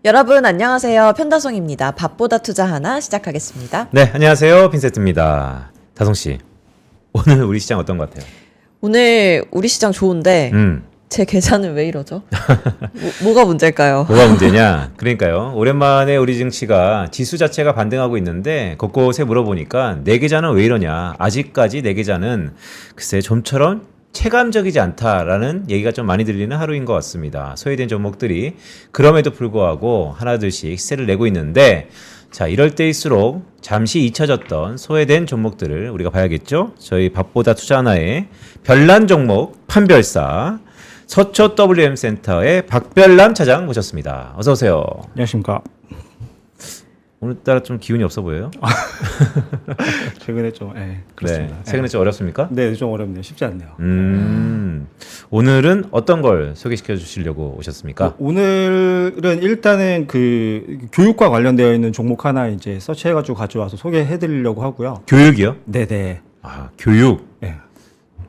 여러분 안녕하세요. 편다송입니다. 밥보다 투자 하나 시작하겠습니다. 네, 안녕하세요. 빈세트입니다. 다송 씨, 오늘 우리 시장 어떤 것 같아요? 오늘 우리 시장 좋은데 제 계좌는 왜 이러죠? 뭐가 문제일까요? 뭐가 문제냐? 그러니까요. 오랜만에 우리 증시가 지수 자체가 반등하고 있는데 곳곳에 물어보니까 내 계좌는 왜 이러냐? 아직까지 내 계좌는 글쎄 좀처럼 체감적이지 않다라는 얘기가 좀 많이 들리는 하루인 것 같습니다. 소외된 종목들이 그럼에도 불구하고 하나둘씩 시세를 내고 있는데 자, 이럴 때일수록 잠시 잊혀졌던 소외된 종목들을 우리가 봐야겠죠? 저희 밥보다 투자 하나의 별난 종목 판별사 서초 WM 센터의 박별남 차장 모셨습니다. 어서 오세요. 안녕하십니까. 오늘따라 좀 기운이 없어 보여요? 최근에 좀 그렇습니다. 네, 최근에 좀 어렵습니까? 네, 좀 어렵네요. 쉽지 않네요. 오늘은 어떤 걸 소개시켜 주시려고 오셨습니까? 오늘은 일단은 그 교육과 관련되어 있는 종목 하나 이제 서치해가지고 가져와서 소개해드리려고 하고요. 교육이요? 네네. 아, 교육. 네.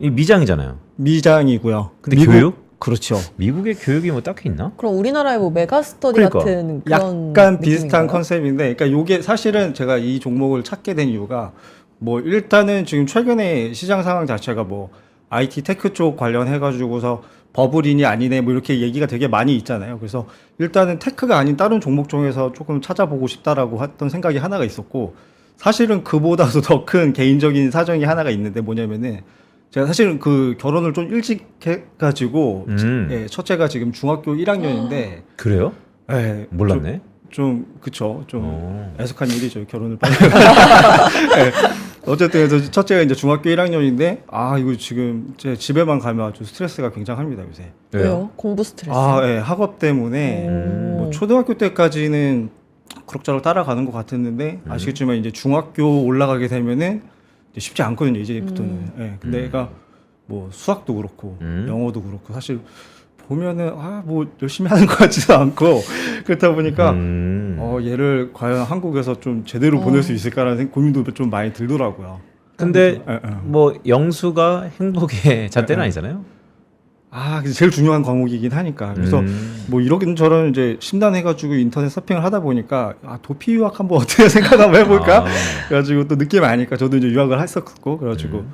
이 미장이잖아요. 미장이고요. 근데 교육? 그렇죠. 미국의 교육이 뭐 딱히 있나? 그럼 우리나라의 뭐 메가스터디 그러니까. 같은 그런 약간 비슷한 느낌인가요? 컨셉인데, 그러니까 요게 사실은 제가 이 종목을 찾게 된 이유가 뭐 일단은 지금 최근에 시장 상황 자체가 뭐 IT 테크 쪽 관련해가지고서 버블이니 아니네 뭐 이렇게 얘기가 되게 많이 있잖아요. 그래서 일단은 테크가 아닌 다른 종목 중에서 조금 찾아보고 싶다라고 했던 생각이 하나가 있었고, 사실은 그보다도 더 큰 개인적인 사정이 하나가 있는데 뭐냐면은 제가 사실은 그 결혼을 좀 일찍 해가지고 예, 첫째가 지금 중학교 1학년인데 그래요? 예, 몰랐네. 좀 그쵸, 좀 오. 애석한 일이죠, 결혼을 빨리. 예, 어쨌든 그래서 첫째가 이제 중학교 1학년인데 아 이거 지금 제 집에만 가면 아주 스트레스가 굉장합니다 요새. 왜요? 공부 스트레스. 아, 예, 학업 때문에 뭐 초등학교 때까지는 그럭저럭 따라가는 것 같았는데 아시겠지만 이제 중학교 올라가게 되면은 이제 쉽지 않거든요 이제부터는. 예, 근데 얘가 뭐 수학도 그렇고 영어도 그렇고 사실 보면은 아 뭐 열심히 하는 것 같지도 않고 그렇다 보니까 얘를 과연 한국에서 좀 제대로 보낼 수 있을까라는 고민도 좀 많이 들더라고요. 근데 예, 예. 뭐 영수가 행복의 잣대는 아니잖아요. 아, 그게 제일 중요한 과목이긴 하니까. 그래서 뭐 이러긴저런 이제 심란해가지고 인터넷 서핑을 하다 보니까 아, 도피 유학 한번 어떻게 생각 한번 해볼까? 아. 그래가지고 또 느낌 아니까 저도 이제 유학을 했었고 그래가지고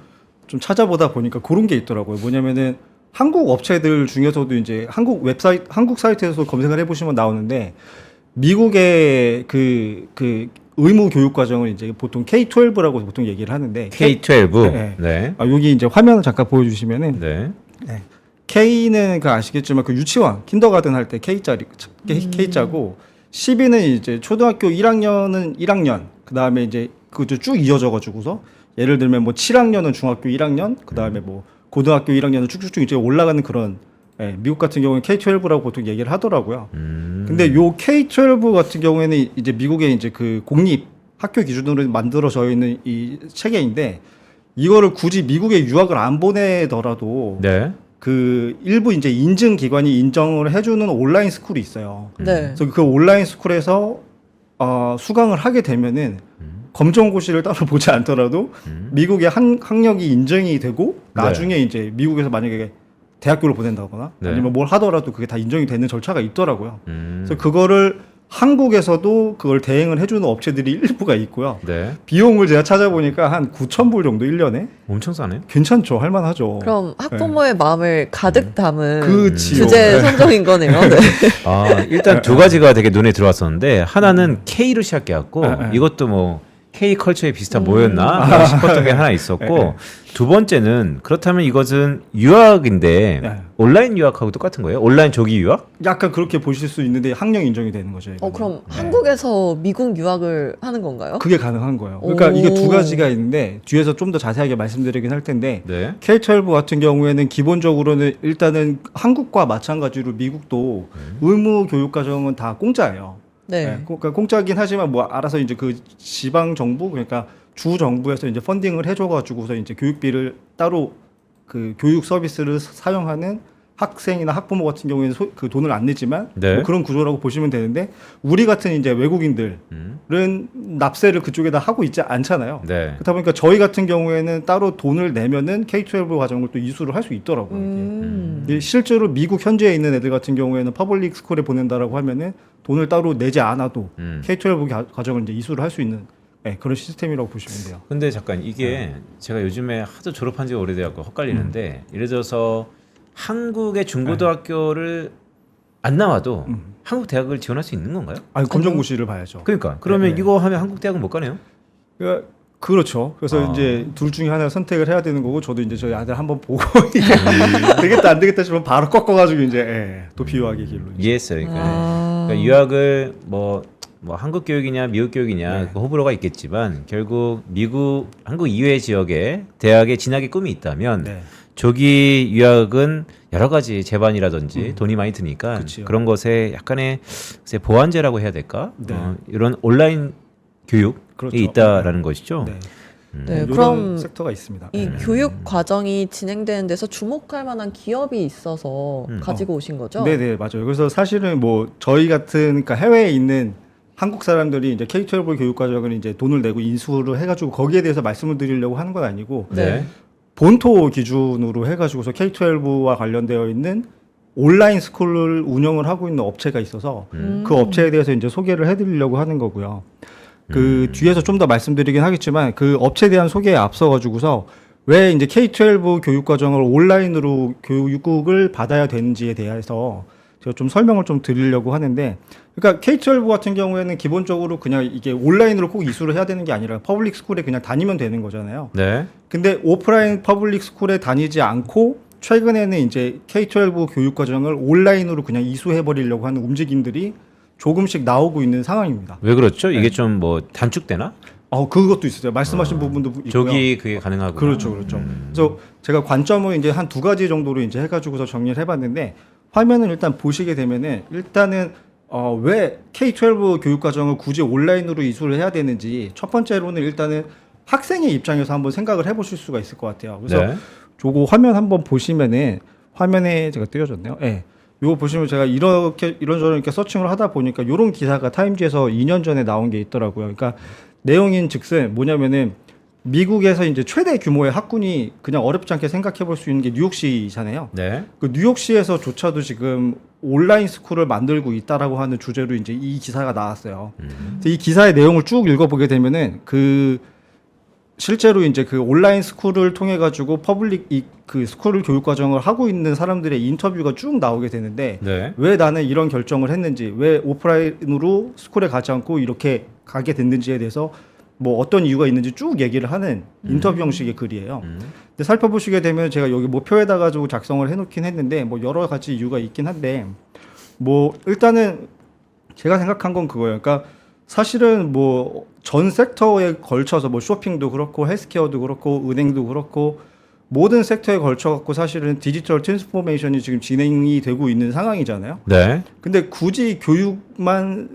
좀 찾아보다 보니까 그런 게 있더라고요. 뭐냐면은 한국 업체들 중에서도 이제 한국 웹사이트, 한국 사이트에서 검색을 해보시면 나오는데 미국의 그 의무 교육 과정을 이제 보통 K-12라고 보통 얘기를 하는데 K-12. 네. 네. 아, 여기 이제 화면을 잠깐 보여주시면은 네. 네. K는 그 아시겠지만 그 유치원 킨더가든 할 때 K자고 12는 이제 초등학교 1학년은 1학년 그 다음에 이제 그쭉 이어져 가지고서 예를 들면 뭐 7학년은 중학교 1학년 그 다음에 뭐 고등학교 1학년은 쭉쭉쭉 이제 올라가는 그런 미국 같은 경우는 K-12라고 보통 얘기를 하더라고요. 근데 요 K-12 같은 경우에는 이제 미국의 이제 그 공립 학교 기준으로 만들어져 있는 이 체계인데 이거를 굳이 미국에 유학을 안 보내더라도 네. 그 일부 이제 인증 기관이 인정을 해주는 온라인 스쿨이 있어요. 네. 그래서 그 온라인 스쿨에서 수강을 하게 되면은 검정고시를 따로 보지 않더라도 미국의 학력이 인정이 되고 나중에 이제 미국에서 만약에 대학교를 보낸다거나 네. 아니면 뭘 하더라도 그게 다 인정이 되는 절차가 있더라고요. 그래서 그거를 한국에서도 그걸 대행을 해주는 업체들이 일부가 있고요. 네. 비용을 제가 찾아보니까 한 9,000불 정도 1년에 엄청 싸네요. 괜찮죠, 할만하죠. 그럼 학부모의 마음을 가득 담은 그치요. 주제 네. 선정인 거네요. 네. 아, 일단 두 가지가 되게 눈에 들어왔었는데 하나는 K로 시작해갖고 이것도 뭐 K 컬처에 비슷한 뭐였나 싶었던 게 하나 있었고 두 번째는 그렇다면 이것은 유학인데 네. 온라인 유학하고 똑같은 거예요? 온라인 조기 유학? 약간 그렇게 보실 수 있는데 학력 인정이 되는 거죠. 이거는. 그럼 한국에서 미국 유학을 하는 건가요? 그게 가능한 거예요. 그러니까 오. 이게 두 가지가 있는데 뒤에서 좀 더 자세하게 말씀드리긴 할 텐데 네. K-12 같은 경우에는 기본적으로는 일단은 한국과 마찬가지로 미국도 의무 교육 과정은 다 공짜예요. 네. 그러니까 공짜긴 하지만 뭐 알아서 이제 그 지방 정부 그러니까 주 정부에서 이제 펀딩을 해줘가지고서 이제 교육비를 따로 그 교육 서비스를 사용하는 학생이나 학부모 같은 경우에는 그 돈을 안 내지만 네. 뭐 그런 구조라고 보시면 되는데 우리 같은 이제 외국인들은 납세를 그쪽에다 하고 있지 않잖아요. 네. 그렇다 보니까 저희 같은 경우에는 따로 돈을 내면은 K-12 과정을 또 이수를 할 수 있더라고요. 이게 실제로 미국 현지에 있는 애들 같은 경우에는 퍼블릭 스쿨에 보낸다라고 하면은 돈을 따로 내지 않아도 K-12 과정을 이제 이수를 할 수 있는 그런 시스템이라고 보시면 돼요. 근데 잠깐 이게 제가 요즘에 하도 졸업한 지가 오래돼갖고 헛갈리는데 예를 들어서 한국의 중고등학교를 안 나와도 한국 대학을 지원할 수 있는 건가요? 아니 검정고시를 봐야죠. 그러니까 그러면 네. 이거 하면 한국 대학은 못 가네요. 그렇죠. 그래서 아. 이제 둘 중에 하나를 선택을 해야 되는 거고 저도 이제 저희 아들 한번 보고 이게 되겠다 안 되겠다 싶으면 바로 꺾어가지고 이제 또 비유하기 길로. 이해했어요. 그러니까 유학을 뭐 한국 교육이냐 미국 교육이냐 그 호불호가 있겠지만 결국 한국 이외의 지역에 대학에 진학의 꿈이 있다면 네. 조기 유학은 여러 가지 제반이라든지 돈이 많이 드니까 그치요. 그런 것에 약간의 글쎄 보완제라고 해야 될까? 네. 이런 온라인 교육이 그렇죠. 있다라는 것이죠. 네. 네, 이런 그럼 섹터가 있습니다. 이 교육 과정이 진행되는 데서 주목할 만한 기업이 있어서 가지고 오신 거죠? 네네 맞아요. 그래서 사실은 뭐 저희 같은 그러니까 해외에 있는 한국 사람들이 이제 K-12 교육 과정을 이제 돈을 내고 인수를 해가지고 거기에 대해서 말씀을 드리려고 하는 건 아니고 네. 본토 기준으로 해가지고서 K-12와 관련되어 있는 온라인 스쿨을 운영을 하고 있는 업체가 있어서 그 업체에 대해서 이제 소개를 해드리려고 하는 거고요. 그 뒤에서 좀 더 말씀드리긴 하겠지만 그 업체에 대한 소개에 앞서가지고서 왜 이제 K-12 교육 과정을 온라인으로 교육을 받아야 되는지에 대해서 제가 좀 설명을 좀 드리려고 하는데, 그러니까 K-12 같은 경우에는 기본적으로 그냥 이게 온라인으로 꼭 이수를 해야 되는 게 아니라 퍼블릭 스쿨에 그냥 다니면 되는 거잖아요. 네. 근데 오프라인 퍼블릭 스쿨에 다니지 않고 최근에는 이제 K-12 교육 과정을 온라인으로 그냥 이수해 버리려고 하는 움직임들이 조금씩 나오고 있는 상황입니다. 왜 그렇죠? 이게 좀 뭐 단축되나? 그것도 있어요. 말씀하신 부분도 있고요. 조기 그게 가능하고. 그렇죠, 그렇죠. 그래서 제가 관점을 이제 한 두 가지 정도로 이제 해가지고서 정리를 해봤는데, 화면을 일단 보시게 되면은 일단은 왜 K-12 교육 과정을 굳이 온라인으로 이수를 해야 되는지 첫 번째로는 일단은 학생의 입장에서 한번 생각을 해보실 수가 있을 것 같아요. 그래서 네. 저거 화면 한번 보시면은 화면에 제가 띄워줬네요. 예. 요거 보시면 제가 이런저런 이렇게 서칭을 하다 보니까 이런 기사가 타임지에서 2년 전에 나온 게 있더라고요. 그러니까 내용인 즉슨 뭐냐면은 미국에서 이제 최대 규모의 학군이 그냥 어렵지 않게 생각해 볼 수 있는 게 뉴욕시잖아요. 네. 그 뉴욕시에서조차도 지금 온라인 스쿨을 만들고 있다라고 하는 주제로 이제 이 기사가 나왔어요. 그래서 이 기사의 내용을 쭉 읽어보게 되면은 실제로 이제 그 온라인 스쿨을 통해 가지고 퍼블릭 그 스쿨 교육 과정을 하고 있는 사람들의 인터뷰가 쭉 나오게 되는데, 네. 왜 나는 이런 결정을 했는지, 왜 오프라인으로 스쿨에 가지 않고 이렇게 가게 됐는지에 대해서 뭐 어떤 이유가 있는지 쭉 얘기를 하는 인터뷰 형식의 글이에요. 근데 살펴보시게 되면 제가 여기 뭐 표에다 가지고 작성을 해놓긴 했는데 뭐 여러 가지 이유가 있긴 한데, 뭐 일단은 제가 생각한 건 그거예요. 그러니까 사실은 뭐 전 섹터에 걸쳐서 뭐 쇼핑도 그렇고 헬스케어도 그렇고 은행도 그렇고 모든 섹터에 걸쳐 갖고 사실은 디지털 트랜스포메이션이 지금 진행이 되고 있는 상황이잖아요. 네. 근데 굳이 교육만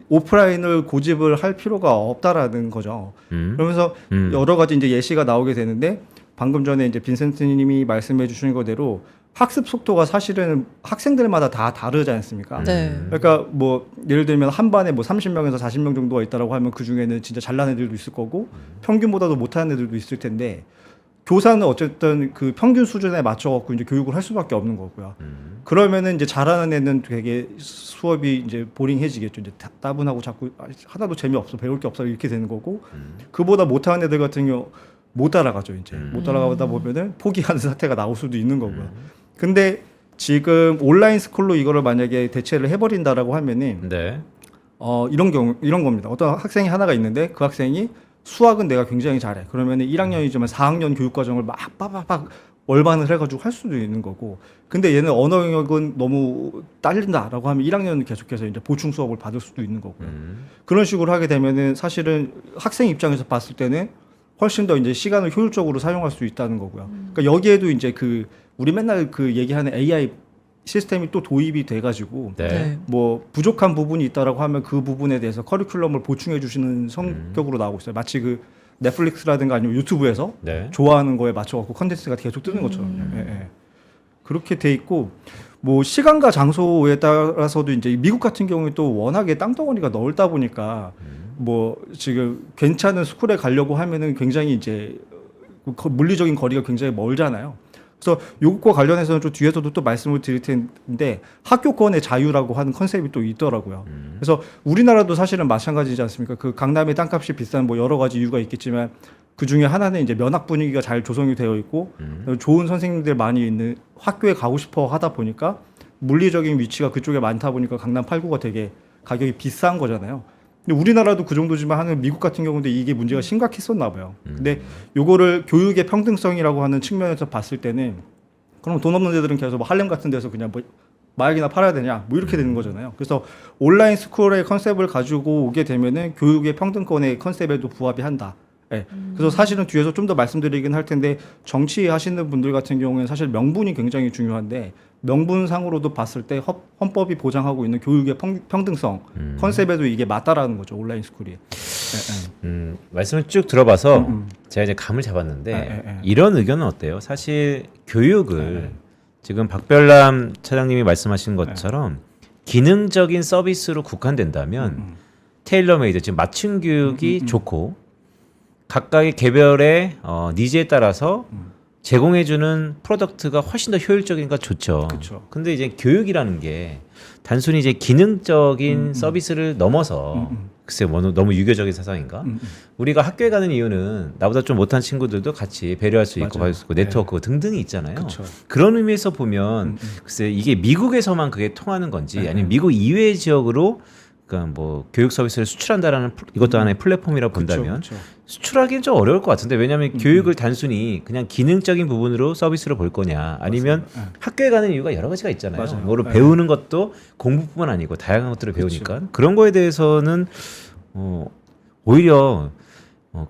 오프라인을 고집을 할 필요가 없다라는 거죠. 그러면서 여러 가지 이제 예시가 나오게 되는데, 방금 전에 이제 빈센트님이 말씀해 주신 거대로 학습 속도가 사실은 학생들마다 다 다르지 않습니까? 네. 그러니까 뭐 예를 들면 한 반에 뭐 30명에서 40명 정도가 있다라고 하면 그 중에는 진짜 잘난 애들도 있을 거고 평균보다도 못하는 애들도 있을 텐데, 교사는 어쨌든 그 평균 수준에 맞춰 갖고 이제 교육을 할 수밖에 없는 거고요. 그러면은 이제 잘하는 애는 되게 수업이 이제 보링해지겠죠. 이제 따분하고 자꾸 하나도 재미없어, 배울 게 없어, 이렇게 되는 거고, 그보다 못하는 애들 같은 경우 못 따라가죠. 이제 못 따라가다 보면은 포기하는 사태가 나올 수도 있는 거고요. 근데 지금 온라인 스쿨로 이거를 만약에 대체를 해버린다라고 하면은 네. 이런 겁니다. 어떤 학생이 하나가 있는데 그 학생이 수학은 내가 굉장히 잘해. 그러면은 1학년이지만 4학년 교육 과정을 막 빠바박 월반을 해가지고 할 수도 있는 거고. 근데 얘는 언어 영역은 너무 딸린다라고 하면 1학년은 계속해서 이제 보충 수업을 받을 수도 있는 거고요. 그런 식으로 하게 되면은 사실은 학생 입장에서 봤을 때는 훨씬 더 이제 시간을 효율적으로 사용할 수 있다는 거고요. 그러니까 여기에도 이제 우리 맨날 얘기하는 AI 시스템이 또 도입이 돼가지고 네. 뭐 부족한 부분이 있다라고 하면 그 부분에 대해서 커리큘럼을 보충해 주시는 성격으로 나오고 있어요. 마치 넷플릭스라든가 아니면 유튜브에서 네. 좋아하는 거에 맞춰갖고 컨텐츠가 계속 뜨는 것처럼요. 예, 예. 그렇게 돼 있고 뭐 시간과 장소에 따라서도 이제 미국 같은 경우에 또 워낙에 땅덩어리가 넓다 보니까 뭐 지금 괜찮은 스쿨에 가려고 하면은 굉장히 이제 물리적인 거리가 굉장히 멀잖아요. 그래서 요것과 관련해서는 좀 뒤에서도 또 말씀을 드릴 텐데 학교권의 자유라고 하는 컨셉이 또 있더라고요. 그래서 우리나라도 사실은 마찬가지지 않습니까? 그 강남의 땅값이 비싼 뭐 여러 가지 이유가 있겠지만 그 중에 하나는 이제 면학 분위기가 잘 조성이 되어 있고 좋은 선생님들 많이 있는 학교에 가고 싶어 하다 보니까 물리적인 위치가 그쪽에 많다 보니까 강남 8구가 되게 가격이 비싼 거잖아요. 근데 우리나라도 그 정도지만 하는 미국 같은 경우도 이게 문제가 심각했었나 봐요. 근데 요거를 교육의 평등성이라고 하는 측면에서 봤을 때는 그럼 돈 없는 데들은 계속 뭐 할렘 같은 데서 그냥 뭐 마약이나 팔아야 되냐 뭐 이렇게 되는 거잖아요. 그래서 온라인 스쿨의 컨셉을 가지고 오게 되면은 교육의 평등권의 컨셉에도 부합이 한다. 네. 그래서 사실은 뒤에서 좀 더 말씀드리긴 할 텐데 정치하시는 분들 같은 경우에는 사실 명분이 굉장히 중요한데 명분상으로도 봤을 때 헌법이 보장하고 있는 교육의 평등성 컨셉에도 이게 맞다라는 거죠. 온라인 스쿨이. 말씀을 쭉 들어봐서 제가 이제 감을 잡았는데 이런 의견은 어때요? 사실 교육을 지금 박별남 차장님이 말씀하신 것처럼 기능적인 서비스로 국한된다면 테일러메이드 지금 맞춤 교육이 좋고 각각의 개별의 니즈에 따라서 제공해주는 프로덕트가 훨씬 더 효율적이니까 좋죠. 그쵸. 근데 이제 교육이라는 게 단순히 이제 기능적인 서비스를 넘어서 글쎄 뭐 너무 유교적인 사상인가? 우리가 학교에 가는 이유는 나보다 좀 못한 친구들도 같이 배려할 수 있고 맞아요. 할 수 있고 네트워크 등등이 있잖아요. 그쵸. 그런 의미에서 보면 글쎄 이게 미국에서만 그게 통하는 건지 아니면 미국 이외의 지역으로 그러니까 뭐 교육 서비스를 수출한다라는 이것도 하나의 플랫폼이라고 본다면 그쵸. 수출하기는 좀 어려울 것 같은데 왜냐하면 교육을 단순히 그냥 기능적인 부분으로 서비스를 볼 거냐 아니면 학교에 가는 이유가 여러 가지가 있잖아요. 맞아요. 뭐를 배우는 것도 공부뿐만 아니고 다양한 것들을 배우니까 그런 거에 대해서는 오히려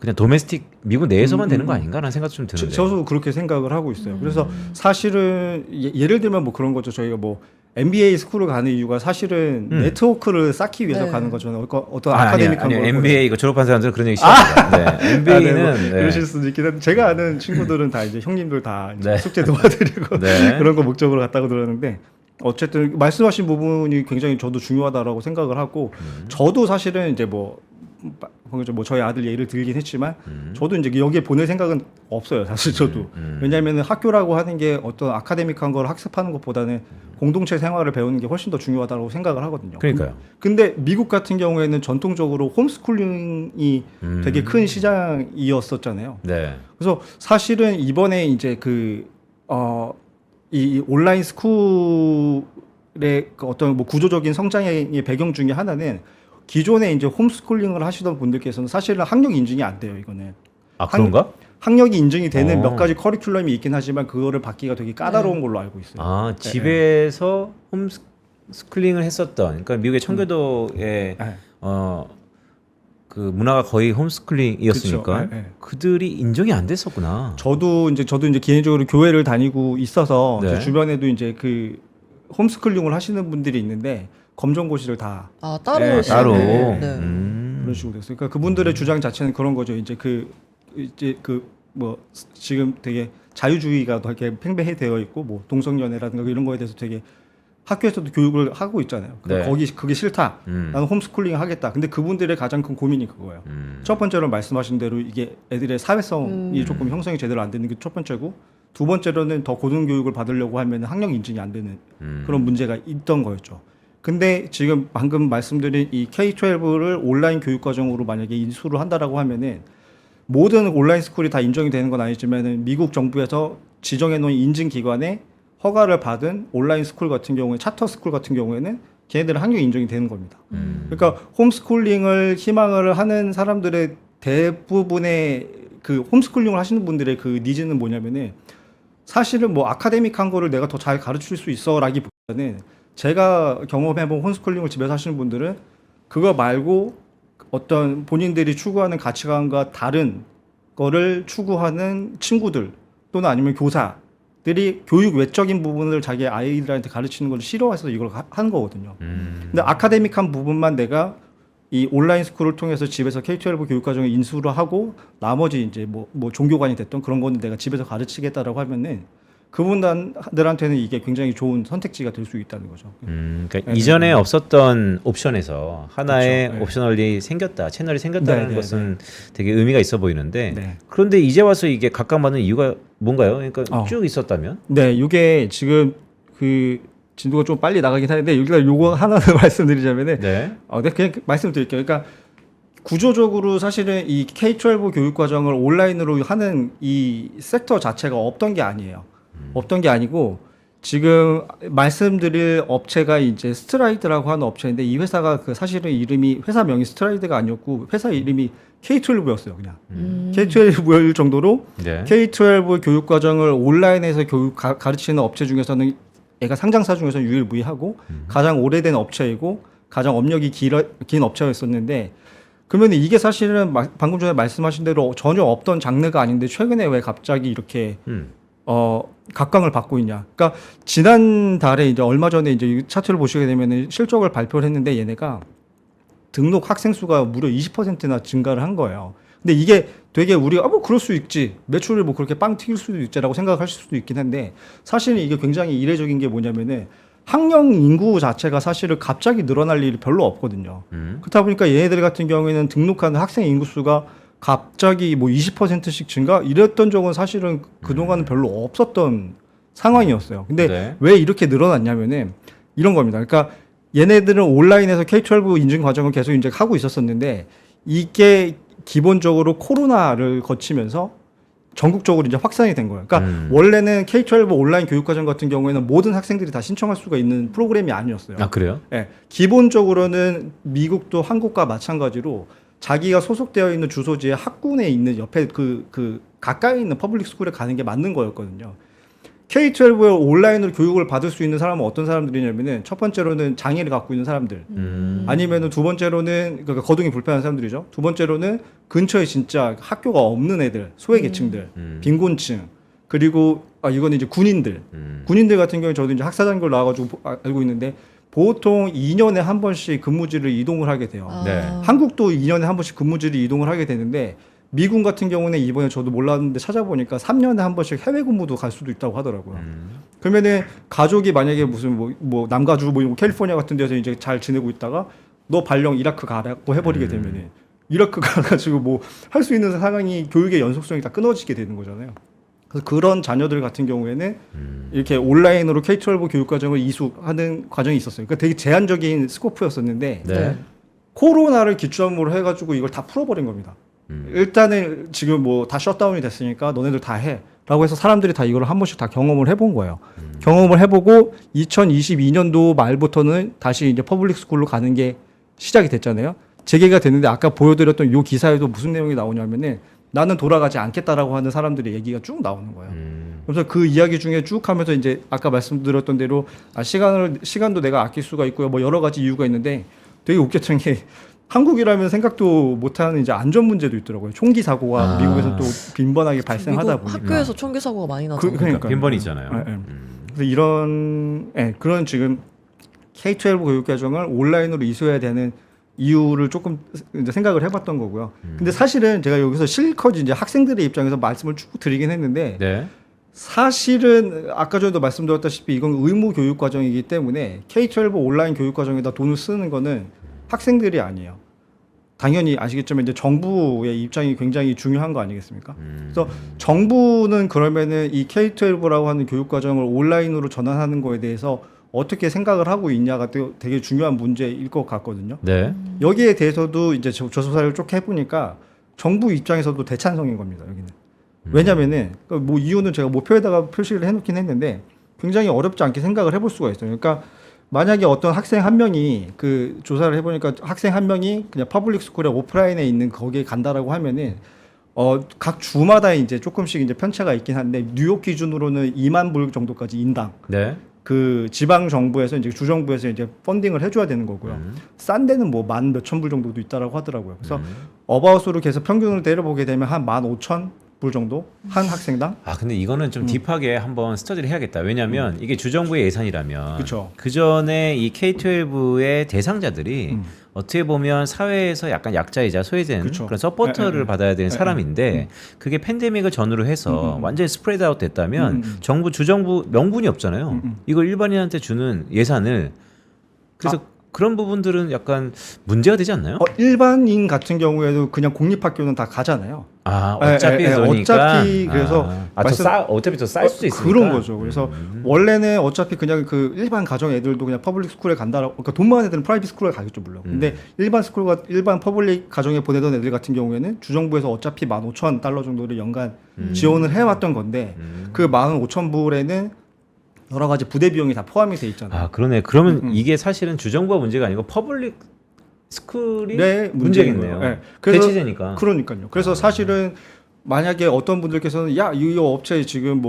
그냥 도메스틱 미국 내에서만 되는 거 아닌가라는 생각도 좀 드는데. 저도 그렇게 생각을 하고 있어요. 그래서 사실은 예를 들면 뭐 그런 거죠. 저희가 뭐 MBA 스쿨을 가는 이유가 사실은 네트워크를 쌓기 위해서 네. 가는 거죠. 어떤 아카데믹한 아니요. 걸 MBA 이거 졸업한 사람들은 그런 얘기 싫어합니다. 네. MBA는 그러실 수도 있긴 한데 제가 아는 친구들은 다 이제 형님들 다 이제 네. 숙제 도와드리고 네. 그런 거 목적으로 갔다고 들었는데 어쨌든 말씀하신 부분이 굉장히 저도 중요하다라고 생각을 하고 저도 사실은 이제 뭐 저희 아들 예를 들긴 했지만 저도 이제 여기에 보낼 생각은 없어요. 사실 저도 왜냐하면 학교라고 하는 게 어떤 아카데믹한 걸 학습하는 것보다는 공동체 생활을 배우는 게 훨씬 더 중요하다고 생각을 하거든요. 그러니까요. 근데 미국 같은 경우에는 전통적으로 홈스쿨링이 되게 큰 시장이었었잖아요. 네. 그래서 사실은 이번에 이제 이 온라인 스쿨의 그 어떤 뭐 구조적인 성장의 배경 중에 하나는 기존에 이제 홈스쿨링을 하시던 분들께서는 사실은 학력 인증이 안 돼요, 이거는. 아 그런가? 학력이 인증이 되는 어. 몇 가지 커리큘럼이 있긴 하지만 그거를 받기가 되게 까다로운 걸로 알고 있어요. 아 집에서 홈스쿨링을 했었던 그러니까 미국의 청교도의 네. 그 문화가 거의 홈스쿨링이었으니까 그쵸. 네, 네. 그들이 인정이 안 됐었구나. 저도 이제 개인적으로 교회를 다니고 있어서 네. 제 주변에도 이제 그 홈스쿨링을 하시는 분들이 있는데 검정고시를 다 따로 네, 따로. 네. 그런 식으로 됐어요. 그러니까 그분들의 주장 자체는 그런 거죠. 이제 뭐 지금 되게 자유주의가 더 이렇게 팽배되어 있고 뭐 동성연애라든가 이런 거에 대해서 되게 학교에서도 교육을 하고 있잖아요. 그러니까 네. 그게 싫다. 나는 홈스쿨링 하겠다. 근데 그분들의 가장 큰 고민이 그거예요. 첫 번째로 말씀하신 대로 이게 애들의 사회성이 조금 형성이 제대로 안 되는 게 첫 번째고 두 번째로는 더 고등교육을 받으려고 하면 학력 인증이 안 되는 그런 문제가 있던 거였죠. 근데 지금 방금 말씀드린 이 K-12를 온라인 교육 과정으로 만약에 인수를 한다라고 하면은 모든 온라인 스쿨이 다 인정이 되는 건 아니지만은 미국 정부에서 지정해 놓은 인증 기관에 허가를 받은 온라인 스쿨 같은 경우에 차터 스쿨 같은 경우에는 걔네들은 학력 인정이 되는 겁니다. 그러니까 홈스쿨링을 희망을 하는 사람들의 대부분의 그 홈스쿨링을 하시는 분들의 그 니즈는 뭐냐면은 사실은 뭐 아카데믹한 거를 내가 더 잘 가르칠 수 있어라기보다는 제가 경험해본 홈스쿨링을 집에서 하시는 분들은 그거 말고 어떤 본인들이 추구하는 가치관과 다른 거를 추구하는 친구들 또는 아니면 교사들이 교육 외적인 부분을 자기 아이들한테 가르치는 걸 싫어해서 이걸 하는 거거든요. 근데 아카데믹한 부분만 내가 이 온라인 스쿨을 통해서 집에서 K-12 교육과정을 인수를 하고 나머지 이제 뭐 종교관이 됐던 그런 거는 내가 집에서 가르치겠다라고 하면은 그분들한테는 이게 굉장히 좋은 선택지가 될 수 있다는 거죠. 그러니까 이전에 없었던 옵션에서 하나의 그렇죠. 네. 오프셔널이 생겼다, 채널이 생겼다는 네, 것은 되게 의미가 있어 보이는데 네. 그런데 이제 와서 이게 각광받는 이유가 뭔가요? 그러니까 쭉 있었다면? 네, 이게 지금 그 진도가 좀 빨리 나가긴 하는데 여기다 요거 하나 말씀드리자면은 네. 네, 그냥 말씀드릴게요. 그러니까 구조적으로 사실은 이 K-12 교육 과정을 온라인으로 하는 이 섹터 자체가 없던 게 아니에요. 없던 게 아니고 지금 말씀드릴 업체가 이제 스트라이드라고 하는 업체인데 이 회사가 그 사실은 이름이 회사명이 스트라이드가 아니었고 회사 이름이 K-12였어요. 그냥 K-12일 정도로 네. K-12 교육 과정을 온라인에서 가르치는 업체 중에서는 얘가 상장사 중에서 유일무이하고 가장 오래된 업체이고 가장 업력이 긴 업체였었는데 그러면 이게 사실은 방금 전에 말씀하신 대로 전혀 없던 장르가 아닌데 최근에 왜 갑자기 이렇게 각광을 받고 있냐? 그러니까 지난달에 이제 얼마 전에 이제 차트를 보시게 되면은 실적을 발표를 했는데 얘네가 등록 학생 수가 무려 20%나 증가를 한 거예요. 근데 이게 되게 우리가 뭐 그럴 수 있지 매출을 뭐 그렇게 빵 튀길 수도 있지라고 생각하실 수도 있긴 한데 사실은 이게 굉장히 이례적인 게 뭐냐면은 학령 인구 자체가 사실은 갑자기 늘어날 일이 별로 없거든요. 그렇다 보니까 얘네들 같은 경우에는 등록하는 학생 인구 수가 갑자기 뭐 20%씩 증가 이랬던 적은 사실은 그동안은 별로 없었던 상황이었어요. 근데 네. 왜 이렇게 늘어났냐면은 이런 겁니다. 그러니까 얘네들은 온라인에서 K-12 인증 과정을 계속 이제 하고 있었었는데 이게 기본적으로 코로나를 거치면서 전국적으로 이제 확산이 된 거예요. 그러니까 원래는 K-12 온라인 교육 과정 같은 경우에는 모든 학생들이 다 신청할 수가 있는 프로그램이 아니었어요. 아 그래요? 예. 기본적으로는 미국도 한국과 마찬가지로 자기가 소속되어 있는 주소지에 학군에 있는 옆에 그 가까이 있는 퍼블릭 스쿨에 가는 게 맞는 거였거든요. K-12 온라인으로 교육을 받을 수 있는 사람은 어떤 사람들이냐면은 첫 번째로는 장애를 갖고 있는 사람들, 아니면은 두 번째로는 그러니까 거동이 불편한 사람들이죠. 두 번째로는 근처에 진짜 학교가 없는 애들, 소외계층들, 빈곤층, 그리고 이거는 이제 군인들, 군인들 같은 경우에 저도 이제 학사장교 나와가지고 알고 있는데 보통 2년에 한 번씩 근무지를 이동을 하게 돼요. 네. 한국도 2년에 한 번씩 근무지를 이동을 하게 되는데 미국 같은 경우는 이번에 저도 몰랐는데 찾아보니까 3년에 한 번씩 해외 근무도 갈 수도 있다고 하더라고요. 그러면은 가족이 만약에 무슨 뭐 남가주 뭐 캘리포니아 같은 데서 이제 잘 지내고 있다가 너 발령 이라크 가라고 해버리게 되면은 이라크 가가지고 뭐 할 수 있는 상황이 교육의 연속성이 다 끊어지게 되는 거잖아요. 그래서 그런 자녀들 같은 경우에는 이렇게 온라인으로 K-12 교육 과정을 이수하는 과정이 있었어요. 그러니까 되게 제한적인 스코프였었는데 네. 코로나를 기점으로 해가지고 이걸 다 풀어버린 겁니다. 일단은 지금 뭐 다 셧다운이 됐으니까 너네들 다 해라고 해서 사람들이 다 이걸 한 번씩 다 경험을 해본 거예요. 경험을 해보고 2022년도 말부터는 다시 이제 퍼블릭 스쿨로 가는 게 시작이 됐잖아요. 재개가 됐는데 아까 보여드렸던 요 기사에도 무슨 내용이 나오냐면은 나는 돌아가지 않겠다라고 하는 사람들의 얘기가 쭉 나오는 거예요. 그래서 그 이야기 중에 쭉 하면서 이제 아까 말씀드렸던 대로 시간도 내가 아낄 수가 있고요. 뭐 여러 가지 이유가 있는데 되게 웃겼던 게 한국이라면 생각도 못하는 이제 안전 문제도 있더라고요. 총기 사고가 미국에서 또 빈번하게 발생하다 미국 보니까 학교에서 총기 사고가 많이 나죠. 그러니까 빈번히 있잖아요. 그래서 이런 그런 지금 K-12 교육 과정을 온라인으로 이수해야 되는 이유를 조금 이제 생각을 해봤던 거고요. 근데 사실은 제가 여기서 실컷 이제 학생들의 입장에서 말씀을 쭉 드리긴 했는데 네. 사실은 아까 전에도 말씀드렸다시피 이건 의무 교육 과정이기 때문에 K-12 온라인 교육 과정에다 돈을 쓰는 거는 학생들이 아니에요. 당연히 아시겠지만 이제 정부의 입장이 굉장히 중요한 거 아니겠습니까? 그래서 정부는 그러면은 이 K-12라고 하는 교육 과정을 온라인으로 전환하는 거에 대해서 어떻게 생각을 하고 있냐가 되게 중요한 문제일 것 같거든요. 네. 여기에 대해서도 이제 조사를 쭉 해보니까 정부 입장에서도 대찬성인 겁니다. 여기는 왜냐면은 뭐 이유는 제가 목표에다가 표시를 해놓긴 했는데 굉장히 어렵지 않게 생각을 해볼 수가 있어요. 그러니까 만약에 어떤 학생 한 명이 그 조사를 해보니까 학생 한 명이 그냥 퍼블릭 스쿨에 오프라인에 있는 거기에 간다라고 하면은 각 주마다 이제 조금씩 이제 편차가 있긴 한데 뉴욕 기준으로는 2만 불 정도까지 인당. 네. 그 지방 정부에서 이제 주 정부에서 이제 펀딩을 해줘야 되는 거고요. 싼 데는 뭐 만 몇천 불 정도도 있다라고 하더라고요. 그래서 어바웃으로 계속 평균을 때려보게 되면 한 15,000 불 정도 한 학생당. 아 근데 이거는 좀 딥하게 한번 스터디를 해야겠다. 왜냐하면 이게 주정부의 예산이라면 그쵸. 그 전에 이 K-12의 대상자들이 음. 어떻게 보면 사회에서 약간 약자이자 소외된 그쵸. 그런 서포터를 에, 에, 받아야 되는 에, 사람인데 그게 팬데믹을 전후로 해서 완전히 스프레드아웃 됐다면 정부 주정부 명분이 없잖아요. 이걸 일반인한테 주는 예산을 그래서 그런 부분들은 약간 문제가 되지 않나요? 일반인 같은 경우에도 그냥 공립학교는 다 가잖아요. 아 어차피 예, 그러니까 어차피 그래서 어차피 더 쌀 수도 있으니까 그런 거죠. 그래서 원래는 어차피 그냥 그 일반 가정 애들도 그냥 퍼블릭 스쿨에 간다라고, 그러니까 돈 많은 애들은 프라이빗 스쿨에 가겠죠 물론. 근데 일반 퍼블릭 가정에 보내던 애들 같은 경우에는 주정부에서 어차피 15,000달러 정도를 연간 지원을 해왔던 건데 그 15,000불에는 여러 가지 부대 비용이 다 포함이 돼 있잖아요. 아 그러네. 그러면 이게 사실은 주정부가 문제가 아니고 퍼블릭 스쿨이 네, 문제겠네요. 네. 그래서 대체제니까. 그러니까요. 그래서 사실은 만약에 어떤 분들께서는 야, 이 업체 지금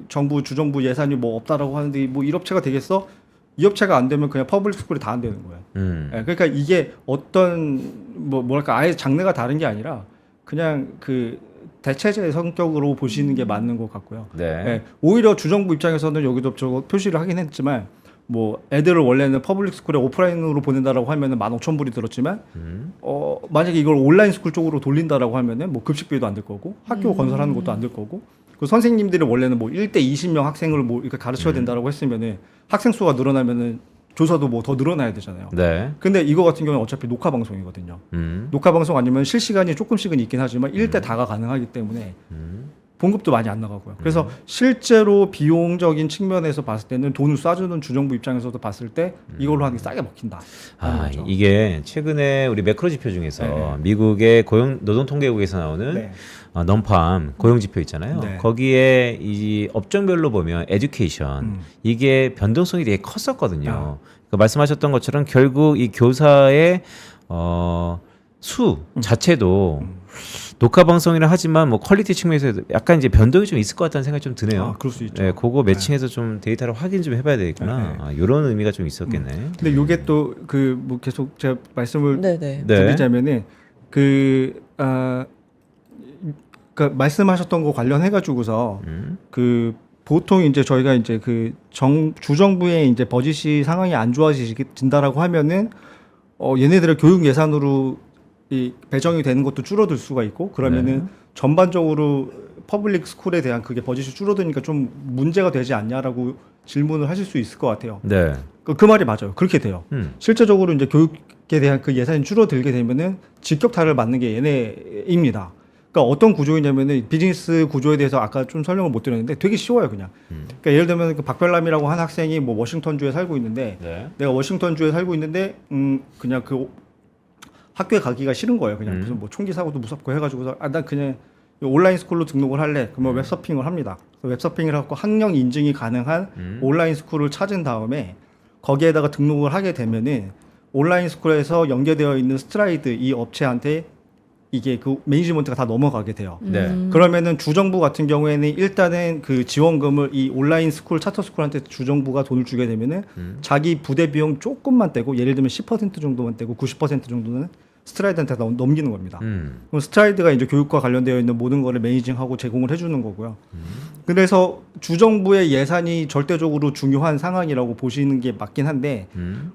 정부 주정부 예산이 뭐 없다라고 하는데 뭐 이 업체가 되겠어? 이 업체가 안 되면 그냥 퍼블릭 스쿨이 다 안 되는 거예요. 네, 그러니까 이게 어떤 뭐랄까 아예 장르가 다른 게 아니라 그냥 그 대체제 성격으로 보시는 게 맞는 것 같고요. 네. 예, 오히려 주정부 입장에서는 여기도 저거 표시를 하긴 했지만 뭐 애들을 원래는 퍼블릭 스쿨에 오프라인으로 보낸다라고 하면은 15,000불이 들었지만 만약에 이걸 온라인 스쿨 쪽으로 돌린다라고 하면은 뭐 급식비도 안 들 거고 학교 건설하는 것도 안 들 거고 그 선생님들이 원래는 뭐 1대 20명 학생을 뭐 이렇게 가르쳐야 된다라고 했으면은 학생 수가 늘어나면은 조사도 뭐 더 늘어나야 되잖아요. 네. 근데 이거 같은 경우는 어차피 녹화 방송이거든요. 녹화 방송 아니면 실시간이 조금씩은 있긴 하지만 1대 다가 가능하기 때문에 봉급도 많이 안 나가고요. 그래서 실제로 비용적인 측면에서 봤을 때는 돈을 쏴주는 주정부 입장에서도 봤을 때 이걸로 하는 게 싸게 먹힌다. 아 이게 최근에 우리 매크로 지표 중에서 네. 미국의 노동통계국에서 나오는 네. 넘팜 고용 지표 있잖아요. 네. 거기에 이 업종별로 보면 에듀케이션 이게 변동성이 되게 컸었거든요. 그 말씀하셨던 것처럼 결국 이 교사의 수 자체도 녹화 방송이라 하지만 뭐 퀄리티 측면에서 약간 이제 변동이 좀 있을 것 같다는 생각이 좀 드네요. 아, 그럴 수 있죠. 네, 그거 매칭해서 좀 데이터를 확인 좀 해봐야 되겠구나. 네. 아, 이런 의미가 좀 있었겠네. 근데 이게 또 그 뭐 계속 제가 말씀을 네네. 네. 드리자면은 그러니까 말씀하셨던 거 관련해 가지고서 그 보통 이제 저희가 이제 그 주정부의 이제 버짓이 상황이 안 좋아진다라고 하면은 얘네들의 교육 예산으로 이 배정이 되는 것도 줄어들 수가 있고 그러면은 전반적으로 퍼블릭 스쿨에 대한 그게 버짓이 줄어드니까 좀 문제가 되지 않냐라고 질문을 하실 수 있을 것 같아요. 네. 그 말이 맞아요. 그렇게 돼요. 실제적으로 이제 교육에 대한 그 예산이 줄어들게 되면은 직격탄을 맞는 게 얘네입니다. 그러니까 어떤 구조이냐면은 비즈니스 구조에 대해서 아까 좀 설명을 못 드렸는데 되게 쉬워요, 그냥. 그러니까 예를 들면 그 박별남이라고 한 학생이 뭐 워싱턴주에 살고 있는데 네. 내가 워싱턴주에 살고 있는데 그냥 그 학교에 가기가 싫은 거예요. 그냥 무슨 뭐 총기 사고도 무섭고 해가지고서 난 그냥 온라인 스쿨로 등록을 할래. 그러면 웹서핑을 합니다. 웹서핑을 하고 학력 인증이 가능한 온라인 스쿨을 찾은 다음에 거기에다가 등록을 하게 되면은 온라인 스쿨에서 연계되어 있는 스트라이드 이 업체한테 이게 그 매니지먼트가 다 넘어가게 돼요. 네. 그러면은 주정부 같은 경우에는 일단은 그 지원금을 이 온라인 스쿨 차터 스쿨한테 주정부가 돈을 주게 되면은 자기 부대 비용 조금만 떼고 예를 들면 10% 정도만 떼고 90% 정도는 스트라이드한테 넘기는 겁니다. 그럼 스트라이드가 이제 교육과 관련되어 있는 모든 거를 매니징하고 제공을 해주는 거고요. 그래서 주정부의 예산이 절대적으로 중요한 상황이라고 보시는 게 맞긴 한데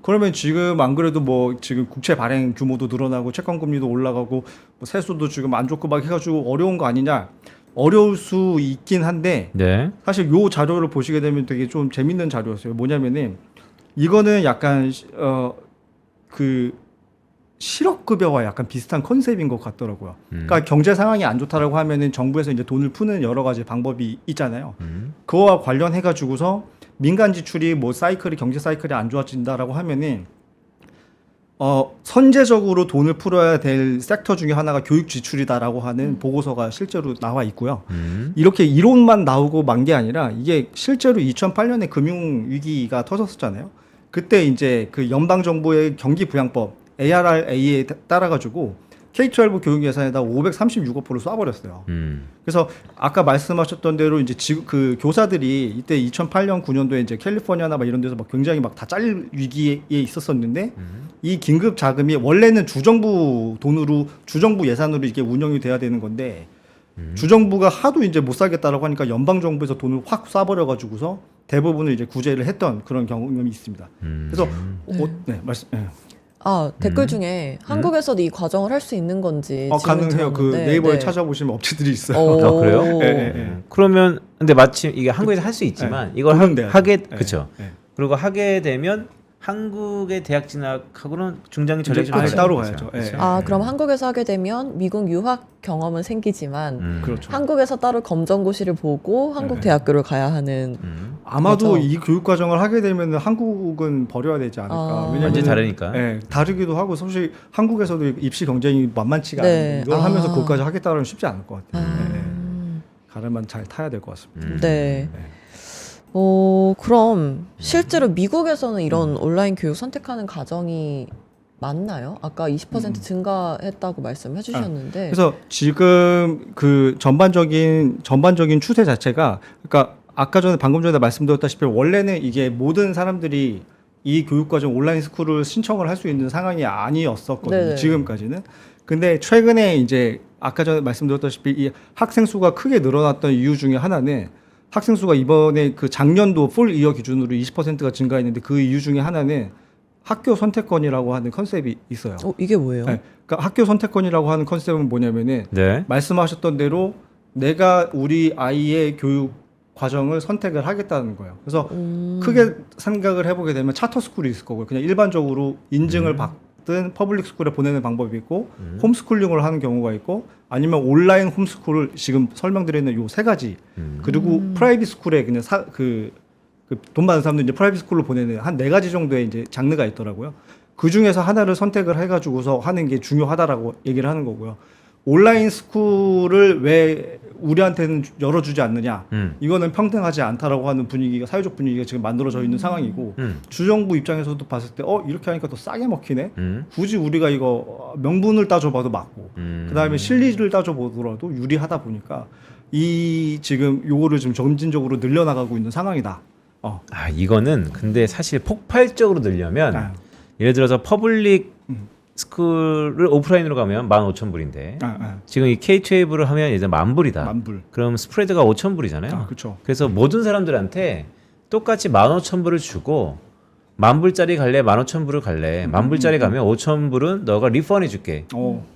그러면 지금 안 그래도 뭐 지금 국채 발행 규모도 늘어나고 채권금리도 올라가고 뭐 세수도 지금 안 좋고 막 해가지고 어려운 거 아니냐? 어려울 수 있긴 한데 네. 사실 요 자료를 보시게 되면 되게 좀 재밌는 자료였어요. 뭐냐면은 이거는 약간 그 실업급여와 약간 비슷한 컨셉인 것 같더라고요. 그러니까 경제 상황이 안 좋다라고 하면은 정부에서 이제 돈을 푸는 여러 가지 방법이 있잖아요. 그거와 관련해 가지고서 민간 지출이 뭐 경제 사이클이 안 좋아진다라고 하면은 선제적으로 돈을 풀어야 될 섹터 중에 하나가 교육 지출이다라고 하는 보고서가 실제로 나와 있고요. 이렇게 이론만 나오고 만 게 아니라 이게 실제로 2008년에 금융 위기가 터졌었잖아요. 그때 이제 그 연방 정부의 경기 부양법 ARRA에 따라 가지고 K-12 교육 예산에다 536억불을 쏴버렸어요. 그래서 아까 말씀하셨던 대로 이제 그 교사들이 이때 2008년 9년도에 이제 캘리포니아나 막 이런 데서 막 굉장히 막 다 잘릴 위기에 있었었는데 이 긴급 자금이 원래는 주정부 돈으로 주정부 예산으로 이게 운영이 돼야 되는 건데 주정부가 하도 이제 못 살겠다라고 하니까 연방 정부에서 돈을 확 쏴버려가지고서 대부분을 이제 구제를 했던 그런 경험이 있습니다. 그래서 말씀. 네. 댓글 중에 한국에서도 이 과정을 할 수 있는 건지 가능해요. 그 들었는데, 네이버에 네. 찾아보시면 업체들이 있어요. 아, 그래요? 네. 그러면 근데 마침 이게 한국에서 할 수 있지만 이걸 하게 그렇죠. 그리고 하게 되면 한국의 대학 진학하고는 중장기 전략이 따로 가야죠. 그럼 한국에서 하게 되면 미국 유학 경험은 생기지만 그렇죠. 한국에서 따로 검정고시를 보고 한국 대학교를 가야 하는 아마도 맞죠? 이 교육 과정을 하게 되면 한국은 버려야 되지 않을까. 왜냐면 완전히 다르니까. 다르기도 하고 사실 한국에서도 입시 경쟁이 만만치가 네. 않은데 이걸 하면서 그것까지 하겠다는 쉽지 않을 것 같아요. 가르만 잘 타야 될 것 같습니다. 네. 그럼 실제로 미국에서는 이런 온라인 교육 선택하는 가정이 많나요? 아까 20% 증가했다고 말씀해 주셨는데. 그래서 지금 그 전반적인 추세 자체가 그러니까 아까 전에 방금 전에 말씀드렸다시피 원래는 이게 모든 사람들이 이 교육과정 온라인 스쿨을 신청을 할 수 있는 상황이 아니었었거든요. 네네. 지금까지는. 근데 최근에 이제 아까 전에 말씀드렸다시피 이 학생 수가 크게 늘어났던 이유 중에 하나는 학생 수가 이번에 그 작년도 풀 이어 기준으로 20%가 증가했는데 그 이유 중에 하나는 학교 선택권이라고 하는 컨셉이 있어요. 이게 뭐예요? 네, 그러니까 학교 선택권이라고 하는 컨셉은 뭐냐면은 네. 말씀하셨던 대로 내가 우리 아이의 교육 과정을 선택을 하겠다는 거예요. 그래서 크게 생각을 해보게 되면 차터 스쿨이 있을 거고요. 그냥 일반적으로 인증을 받든 퍼블릭 스쿨에 보내는 방법이 있고 홈스쿨링을 하는 경우가 있고 아니면 온라인 홈스쿨을 지금 설명드리는 요 세 가지 그리고 프라이빗 스쿨에 그냥 돈 많은 사람들 이제 프라이빗 스쿨로 보내는 한 네 가지 정도의 이제 장르가 있더라고요. 그 중에서 하나를 선택을 해가지고서 하는 게 중요하다라고 얘기를 하는 거고요. 온라인 스쿨을 왜 우리한테는 열어주지 않느냐? 이거는 평등하지 않다라고 하는 분위기가 사회적 분위기가 지금 만들어져 있는 상황이고 주정부 입장에서도 봤을 때 이렇게 하니까 더 싸게 먹히네. 굳이 우리가 이거 명분을 따져봐도 맞고 그다음에 실리를 따져보더라도 유리하다 보니까 이 지금 요거를 좀 점진적으로 늘려나가고 있는 상황이다. 이거는 근데 사실 폭발적으로 늘려면 예를 들어서 퍼블릭 스쿨을 오프라인으로 가면 15,000불인데 지금 이 K-12를 하면 예전 10,000불이다. 10,000불. 그럼 스프레드가 5,000불이잖아요. 그렇죠. 그래서 모든 사람들한테 똑같이 15,000불을 주고 10,000불짜리 갈래, 15,000불을 갈래. 10,000불짜리 가면 5,000불은 너가 리펀해 줄게.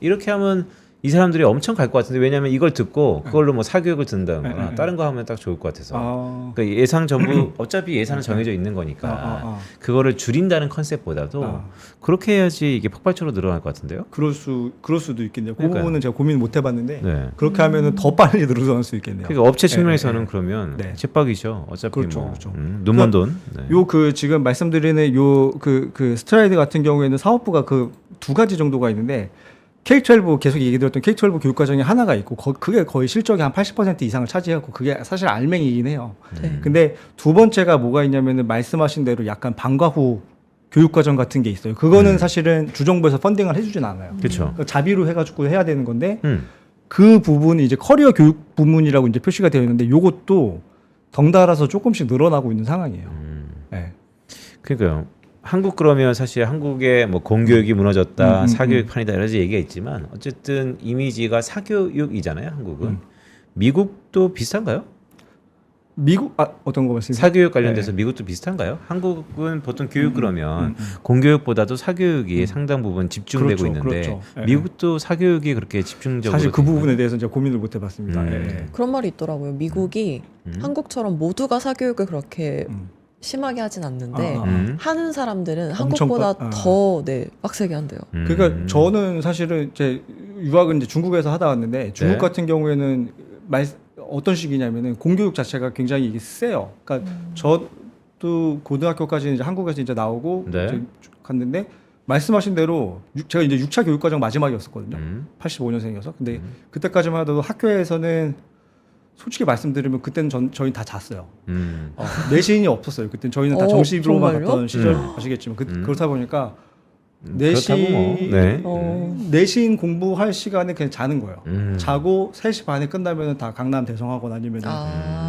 이렇게 하면 이 사람들이 엄청 갈 것 같은데 왜냐하면 이걸 듣고 그걸로 뭐 사교육을 듣는다거나 다른 거 하면 딱 좋을 것 같아서 그러니까 예상 전부 어차피 예산은 정해져 있는 거니까 그거를 줄인다는 컨셉보다도 그렇게 해야지 이게 폭발적으로 늘어날 것 같은데요? 그럴 수도 있겠네요. 그 그러니까요. 부분은 제가 고민 못 해봤는데 네. 그렇게 하면은 더 빨리 늘어날 수 있겠네요. 그러니까 업체 측면에서는 그러면 네. 제빡이죠. 어차피 그렇죠, 뭐 그렇죠. 눈먼 돈. 네. 요 그 지금 말씀드리는 요 그 스트라이드 같은 경우에는 사업부가 그 두 가지 정도가 있는데 K-12 계속 얘기 드렸던 K-12 교육 과정이 하나가 있고 그게 거의 실적의 한 80% 이상을 차지하고 그게 사실 알맹이긴 해요. 네. 근데 두 번째가 뭐가 있냐면은 말씀하신 대로 약간 방과 후 교육 과정 같은 게 있어요. 그거는 사실은 주정부에서 펀딩을 해주진 않아요. 그렇죠. 그러니까 자비로 해가지고 해야 되는 건데 그 부분이 이제 커리어 교육 부문이라고 이제 표시가 되어 있는데 요것도 덩달아서 조금씩 늘어나고 있는 상황이에요. 네. 그러니까요. 한국 그러면 사실 한국의 뭐 공교육이 무너졌다, 사교육판이다 여러 가지 얘기가 있지만 어쨌든 이미지가 사교육이잖아요. 한국은. 미국도 비슷한가요? 미국 어떤 거 말씀이세요? 사교육 관련돼서 미국도 비슷한가요? 한국은 보통 교육 그러면 공교육보다도 사교육이 상당 부분 집중되고 그렇죠, 있는데 그렇죠. 미국도 사교육이 그렇게 집중적으로 사실 그 부분에 대해서 제가 고민을 못 해봤습니다. 그런 말이 있더라고요. 미국이 한국처럼 모두가 사교육을 그렇게 심하게 하진 않는데 하는 사람들은 한국보다 더 빡세게 한대요. 그러니까 저는 사실은 이제 유학은 이제 중국에서 하다 왔는데 중국 네. 같은 경우에는 어떤 식이냐면은 공교육 자체가 굉장히 이게 세요. 그러니까 저도 고등학교까지 이제 한국에서 이제 나오고 네. 이제 갔는데 말씀하신 대로 제가 이제 6차 교육 과정 마지막이었었거든요. 85년생이어서. 근데 그때까지만 해도 학교에서는 솔직히 말씀드리면 그때는 저희 다 잤어요. 내신이 없었어요. 그때는 저희는 다 정시로만 정말요? 갔던 시절 아시겠지만 그렇다 보니까 그렇다고 뭐. 내신 공부할 시간에 그냥 자는 거예요. 자고 3시 반에 끝나면 다 강남 대성학원 아니면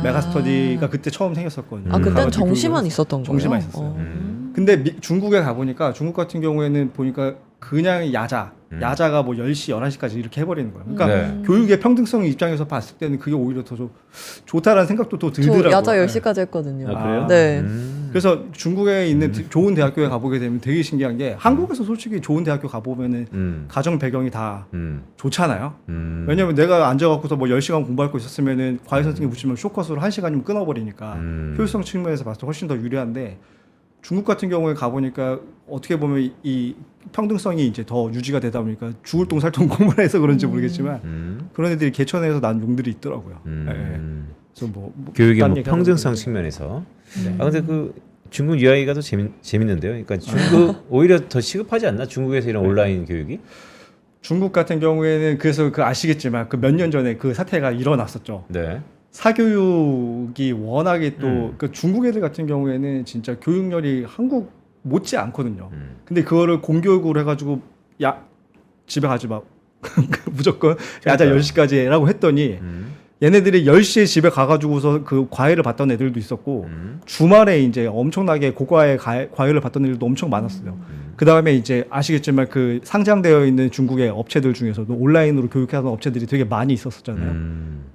메가스터디가 그때 처음 생겼었거든요. 그냥 야자가 뭐 10시, 11시까지 이렇게 해버리는 거예요. 그러니까 네. 교육의 평등성 입장에서 봤을 때는 그게 오히려 더 좋다라는 생각도 또 들더라고요. 저 야자 네. 10시까지 했거든요. 아, 그래요? 네. 그래서 중국에 있는 좋은 대학교에 가보게 되면 되게 신기한 게 한국에서 솔직히 좋은 대학교 가보면은 가정 배경이 다 좋잖아요. 왜냐면 내가 앉아갖고서 뭐 10시간 공부할 거 있었으면은 과외 선생님 붙이면 쇼컷으로 1시간이면 끊어버리니까 효율성 측면에서 봤을 때 훨씬 더 유리한데 중국 같은 경우에 가보니까 어떻게 보면 이 평등성이 이제 더 유지가 되다 보니까 죽을 똥 살똥 공부를 해서 그런지 모르겠지만 그런 애들이 개천에서 난 용들이 있더라고요. 네. 그래서 뭐 교육의 딴 뭐 얘기 평등성 하고 측면에서. 네. 아 근데 그 중국 UI가 더 재밌는데요. 그러니까 중국 오히려 더 시급하지 않나? 중국에서 이런 온라인 교육이? 중국 같은 경우에는 그래서 그 아시겠지만 그 몇 년 전에 그 사태가 일어났었죠. 네. 사교육이 워낙에 또 그 중국 애들 같은 경우에는 진짜 교육열이 한국 못지 않거든요. 근데 그거를 공교육으로 해가지고 야 집에 가지 마 무조건 야자 10시까지 해라고 했더니 얘네들이 10시에 집에 가가지고서 그 과외를 받던 애들도 있었고 주말에 이제 엄청나게 고과의 과외를 받던 애들도 엄청 많았어요. 그 다음에 이제 아시겠지만 그 상장되어 있는 중국의 업체들 중에서도 온라인으로 교육하는 업체들이 되게 많이 있었잖아요.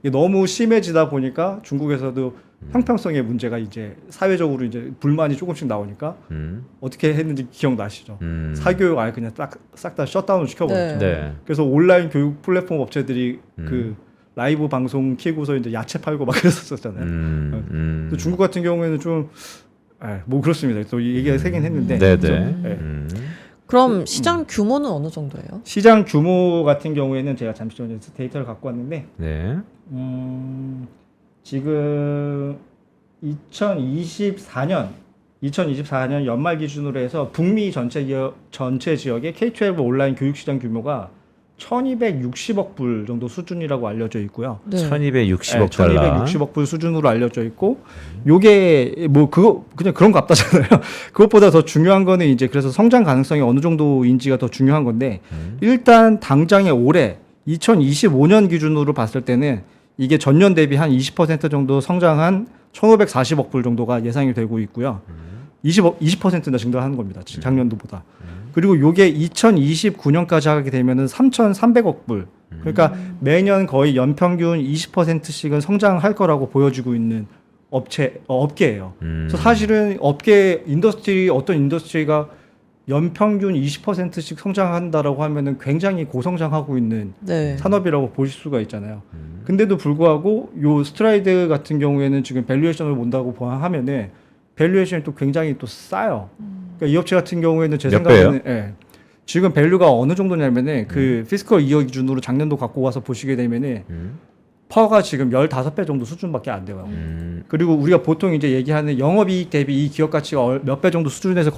이게 너무 심해지다 보니까 중국에서도 형평성의 문제가 이제 사회적으로 이제 불만이 조금씩 나오니까 어떻게 했는지 기억나시죠? 사교육 아예 그냥 싹 다 셧다운을 시켜버렸죠. 네. 그래서 온라인 교육 플랫폼 업체들이 그 라이브 방송 키고서 이제 야채 팔고 막 그랬었잖아요. 또 중국 같은 경우에는 좀 뭐 그렇습니다. 또 얘기가 세긴 했는데. 네네. 그죠? 네. 그럼 시장 규모는 어느 정도예요? 시장 규모 같은 경우에는 제가 잠시 전에 데이터를 갖고 왔는데 네. 지금 2024년 연말 기준으로 해서 북미 전체 지역의 K-12 온라인 교육 시장 규모가 1260억 불 정도 수준이라고 알려져 있고요. 네. 1260억 달러. 1260억 불 수준으로 알려져 있고 요게 뭐 그거 그냥 그런 거 앞다잖아요. 그것보다 더 중요한 거는 이제 그래서 성장 가능성이 어느 정도인지가 더 중요한 건데 일단 당장의 올해 2025년 기준으로 봤을 때는 이게 전년 대비 한 20% 정도 성장한 1,540억 불 정도가 예상이 되고 있고요. 20%나 증가하는 겁니다. 작년도보다. 그리고 요게 2029년까지 하게 되면은 3,300억 불. 그러니까 매년 거의 연평균 20%씩은 성장할 거라고 보여지고 있는 업계예요. 그래서 사실은 어떤 인더스트리가 연평균 20%씩 성장한다라고 하면은 굉장히 고성장하고 있는 네. 산업이라고 보실 수가 있잖아요. 근데도 불구하고 요 스트라이드 같은 경우에는 지금 밸류에이션을 본다고 하면은 밸류에이션이 또 굉장히 또 싸요. 그러니까 이 업체 같은 경우에는 제 생각에는 지금 밸류가 어느 정도냐면은 그 피스컬 이어 기준으로 작년도 갖고 와서 보시게 되면은 퍼가 지금 15배 정도 수준밖에 안 돼요. 그리고 우리가 보통 이제 얘기하는 영업이익 대비 이 기업 가치가 몇 배 정도 수준에서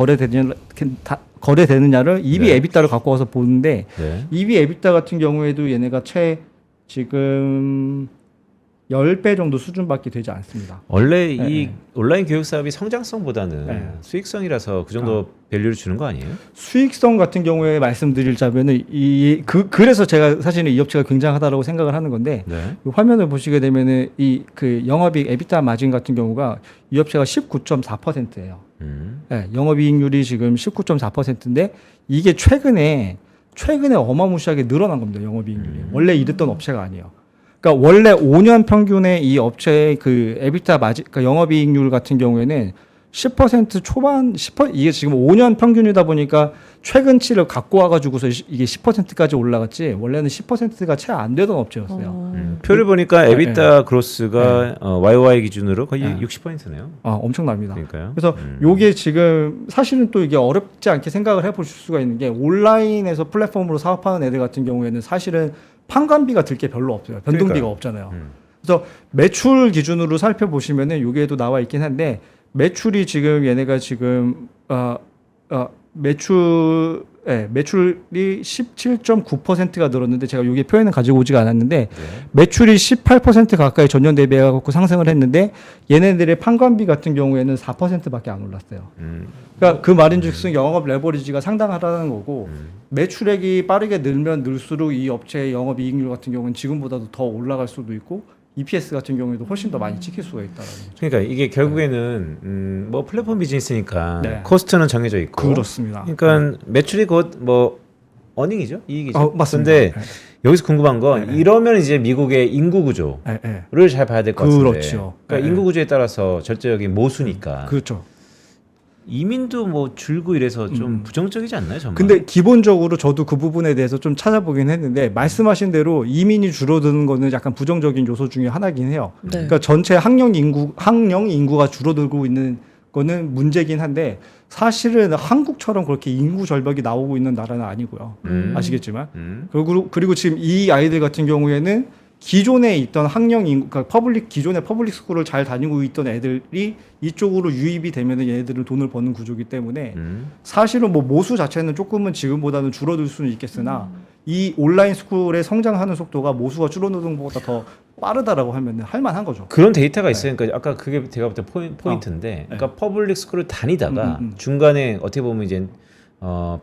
거래되느냐를 EV 네. 에비타를 갖고 와서 보는데 네. EV 에비타 같은 경우에도 얘네가 지금 10배 정도 수준밖에 되지 않습니다. 원래 이 온라인 교육 사업이 성장성보다는 네. 수익성이라서 그 정도 밸류를 주는 거 아니에요? 수익성 같은 경우에 말씀드리자면은 그래서 제가 사실은 이 업체가 굉장하다라고 생각을 하는 건데 네. 이 화면을 보시게 되면은 이 그 영업이익 에비타 마진 같은 경우가 이 업체가 19.4%예요. 네, 영업이익률이 지금 19.4%인데 이게 최근에 어마무시하게 늘어난 겁니다. 영업이익률이 원래 이랬던 업체가 아니에요. 그러니까 원래 5년 평균의 이 업체의 그 에비타 마진, 그러니까 영업이익률 같은 경우에는 10% 초반, 이게 지금 5년 평균이다 보니까 최근치를 갖고 와가지고서 이게 10%까지 올라갔지 원래는 10%가 채 안 되던 업체였어요. 표를 보니까 에비타 그로스가 YOY 기준으로 거의 60%네요. 엄청납니다. 그러니까요. 그래서 요게 지금 사실은 또 이게 어렵지 않게 생각을 해보실 수가 있는 게 온라인에서 플랫폼으로 사업하는 애들 같은 경우에는 사실은 판관비가 들 게 별로 없어요. 변동비가 그러니까요. 없잖아요. 그래서 매출 기준으로 살펴보시면은 요게도 나와 있긴 한데 매출이 지금 얘네가 지금 매출이 17.9%가 늘었는데 제가 여기 표현은 가지고 오지가 않았는데 매출이 18% 가까이 전년 대비해갖고 상승을 했는데 얘네들의 판관비 같은 경우에는 4%밖에 안 올랐어요. 그러니까 그 말인즉슨 영업 레버리지가 상당하다는 거고 매출액이 빠르게 늘면 늘수록 이 업체의 영업이익률 같은 경우는 지금보다도 더 올라갈 수도 있고 EPS 같은 경우에도 훨씬 더 많이 찍힐 수가 있다라는 거죠. 그러니까 이게 결국에는 뭐 플랫폼 비즈니스니까 네. 코스트는 정해져 있고 그렇습니다. 그러니까 매출이 곧 뭐 어닝이죠, 이익이죠. 맞습니다. 근데 여기서 궁금한 건 이러면 이제 미국의 인구 구조를 잘 봐야 될 것 같은데. 그렇죠. 그러니까 인구 구조에 따라서 절대적인 모수니까. 그렇죠. 이민도 뭐 줄고 이래서 좀 부정적이지 않나요, 정말? 근데 기본적으로 저도 그 부분에 대해서 좀 찾아보긴 했는데 말씀하신 대로 이민이 줄어드는 거는 약간 부정적인 요소 중에 하나긴 해요. 네. 그러니까 전체 학령 인구가 줄어들고 있는 거는 문제긴 한데 사실은 한국처럼 그렇게 인구 절벽이 나오고 있는 나라는 아니고요. 아시겠지만. 그리고 지금 이 아이들 같은 경우에는 기존에 있던 학령 인구, 그러니까 기존의 퍼블릭 스쿨을 잘 다니고 있던 애들이 이쪽으로 유입이 되면 얘네들은 돈을 버는 구조이기 때문에 사실은 뭐 모수 자체는 조금은 지금보다는 줄어들 수는 있겠으나 이 온라인 스쿨의 성장하는 속도가 모수가 줄어드는 것보다 더 빠르다라고 하면 할만한 거죠. 그런 데이터가 있어요. 그러니까 아까 그게 제가 볼 때 포인트인데, 그러니까 퍼블릭 스쿨을 다니다가 중간에 어떻게 보면 이제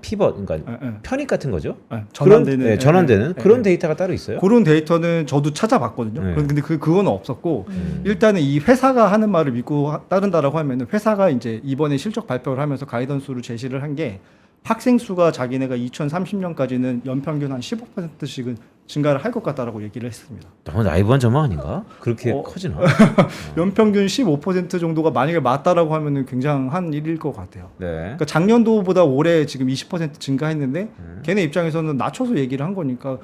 피벗, 그러니까 편입 같은 거죠. 전환되는 그런 데이터가 따로 있어요. 그런 데이터는 저도 찾아봤거든요. 근데 그건 없었고 일단은 이 회사가 하는 말을 믿고 따른다라고 하면은 회사가 이제 이번에 실적 발표를 하면서 가이던스를 제시를 한 게 학생 수가 자기네가 2030년까지는 연평균 한 15%씩은 증가를 할 것 같다라고 얘기를 했습니다. 너무 나이브한 전망 아닌가? 그렇게 커지나? 연평균 15% 정도가 만약에 맞다라고 하면은 굉장한 일일 것 같아요. 네. 그러니까 작년도보다 올해 지금 20% 증가했는데 걔네 입장에서는 낮춰서 얘기를 한 거니까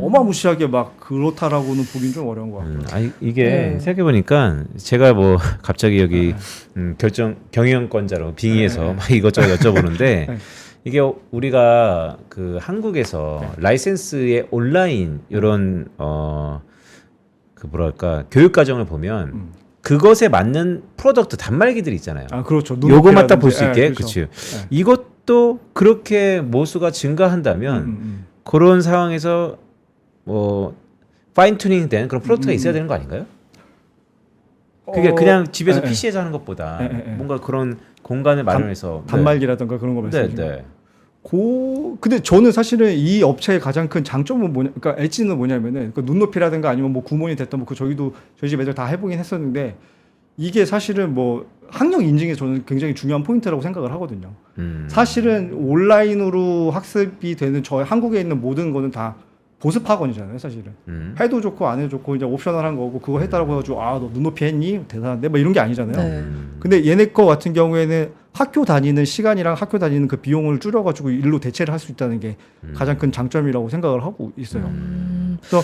어마무시하게 막 그렇다라고는 보긴 좀 어려운 것 같아요. 이게 생각해 보니까 제가 뭐 갑자기 여기 경영권자로 빙의해서 막 이것저것 여쭤보는데. 이게 우리가 그 한국에서 라이센스의 온라인 이런 그 뭐랄까 교육 과정을 보면 그것에 맞는 프로덕트 단말기들이 있잖아요. 그렇죠. 요거만 볼 수 있게. 그렇죠. 그렇죠. 이것도 그렇게 모수가 증가한다면 그런 상황에서 뭐 파인 튜닝된 그런 프로덕트가 있어야 되는 거 아닌가요? 그게 그냥 집에서 PC에서 하는 것보다 뭔가 그런 공간을 마련해서 단말기라든가 그런 거 말씀하시는 네. 근데 저는 사실은 이 업체의 가장 큰 장점은 그러니까 엣지는 뭐냐면은 그 눈높이라든가 아니면 뭐 구몬이 됐던 뭐 저희 집 애들 다 해보긴 했었는데 이게 사실은 뭐 학력 인증에 저는 굉장히 중요한 포인트라고 생각을 하거든요. 사실은 온라인으로 학습이 되는 저희 한국에 있는 모든 거는 다 보습 학원이잖아요, 사실은. 해도 좋고 안 해도 좋고 이제 옵셔널한 거고 그거 했다라고 해가지고 너 눈높이 했니? 대단한데? 뭐 이런 게 아니잖아요. 네. 근데 얘네 거 같은 경우에는 학교 다니는 시간이랑 학교 다니는 그 비용을 줄여가지고 일로 대체를 할 수 있다는 게 가장 큰 장점이라고 생각을 하고 있어요. 그래서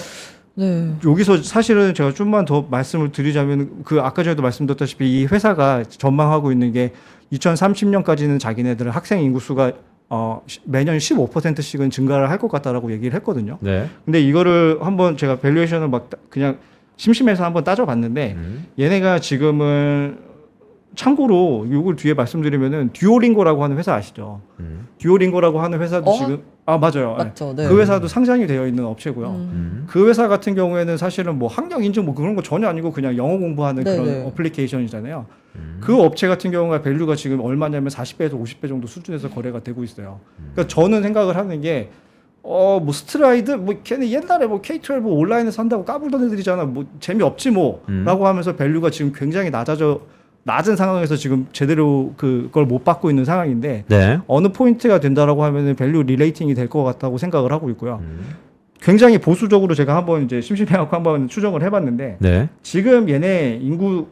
여기서 사실은 제가 좀만 더 말씀을 드리자면 그 아까 전에도 말씀드렸다시피 이 회사가 전망하고 있는 게 2030년까지는 자기네들은 학생 인구 수가 매년 15%씩은 증가를 할 것 같다라고 얘기를 했거든요. 네. 근데 이거를 한번 제가 밸류에이션을 막 그냥 심심해서 한번 따져봤는데 얘네가 지금은 참고로 이걸 뒤에 말씀드리면은 듀오링고라고 하는 회사 아시죠? 듀오링고라고 하는 회사도 지금 맞아요. 맞죠. 네. 그 회사도 상장이 되어 있는 업체고요. 그 회사 같은 경우에는 사실은 뭐 학력 인증 뭐 그런 거 전혀 아니고 그냥 영어 공부하는 그런 어플리케이션이잖아요. 그 업체 같은 경우가 밸류가 지금 얼마냐면 40배에서 50배 정도 수준에서 거래가 되고 있어요. 그러니까 저는 생각을 하는 게 뭐 스트라이드 뭐 걔네 옛날에 뭐 K12 온라인에서 한다고 까불던 애들이잖아. 뭐 재미없지 뭐라고 하면서 밸류가 지금 굉장히 낮은 상황에서 지금 제대로 그걸 못 받고 있는 상황인데 어느 포인트가 된다라고 하면은 밸류 리레이팅이 될 것 같다고 생각을 하고 있고요. 굉장히 보수적으로 제가 한번 이제 심심해갖고 한번 추정을 해봤는데 지금 얘네 인구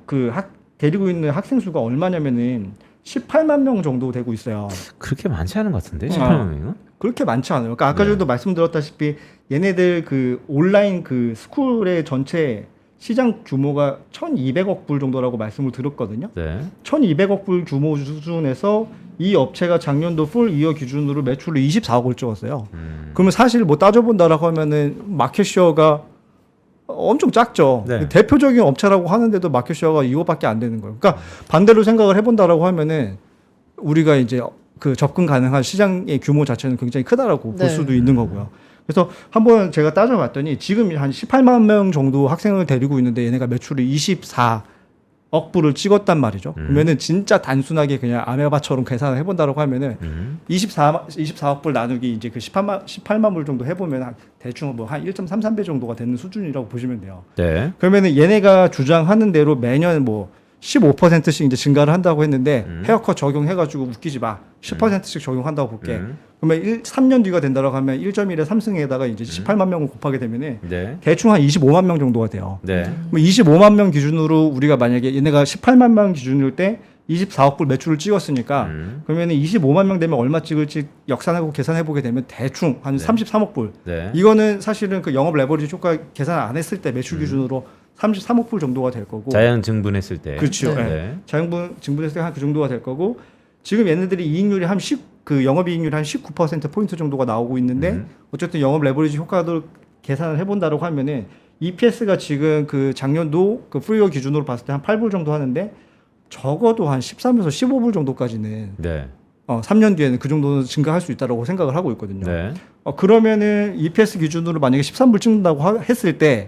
데리고 있는 학생 수가 얼마냐면은 18만 명 정도 되고 있어요. 그렇게 많지 않은 것 같은데 18만 명이요? 그렇게 많지 않아요. 그러니까 아까 전에도 말씀드렸다시피 얘네들 그 온라인 그 스쿨의 전체 시장 규모가 1,200억 불 정도라고 말씀을 드렸거든요. 1,200억 불 규모 수준에서 이 업체가 작년도 풀 이어 기준으로 매출을 24억을 찍었어요. 그러면 사실 뭐 따져본다라고 하면은 마켓시어가 엄청 작죠. 대표적인 업체라고 하는데도 마켓시어가 이거밖에 안 되는 거예요. 그러니까 반대로 생각을 해본다라고 하면은 우리가 이제 그 접근 가능한 시장의 규모 자체는 굉장히 크다라고 볼 수도 있는 거고요. 그래서 한번 제가 따져봤더니 지금 한 18만 명 정도 학생을 데리고 있는데 얘네가 매출을 24억 불을 찍었단 말이죠. 그러면은 진짜 단순하게 그냥 아메바처럼 계산을 해본다라고 하면은 24억 불 나누기 이제 그 18만 불 정도 해보면 대충 뭐 한 1.33배 정도가 되는 수준이라고 보시면 돼요. 그러면은 얘네가 주장하는 대로 매년 뭐 15%씩 이제 증가를 한다고 했는데 헤어컷 적용해가지고 웃기지 마. 10%씩 적용한다고 볼게. 그러면 3년 뒤가 된다고 하면 1.1의 3승에다가 이제 18만 명을 곱하게 되면은 네. 대충 한 25만 명 정도가 돼요. 네. 그럼 25만 명 기준으로 우리가 만약에 얘네가 18만 명 기준일 때 24억 불 매출을 찍었으니까 그러면 25만 명 되면 얼마 찍을지 역산하고 계산해보게 되면 대충 한 33억 불. 네. 이거는 사실은 그 영업 레버리지 효과 계산 안 했을 때 매출 기준으로 33억 불 정도가 될 거고. 자연 증분했을 때. 그렇죠. 네. 네. 자연분 증분했을 때 한 그 정도가 될 거고. 지금 얘네들이 이익률이 한 10, 영업이익률이 한 19% 포인트 정도가 나오고 있는데 어쨌든 영업 레버리지 효과도 계산을 해본다고 하면은 EPS가 지금 그 작년도 그 풀이어 기준으로 봤을 때 한 8불 정도 하는데 적어도 한 13에서 15불 정도까지는 네. 3년 뒤에는 그 정도는 증가할 수 있다고 생각을 하고 있거든요. 네. 그러면은 EPS 기준으로 만약에 13불 찍는다고 했을 때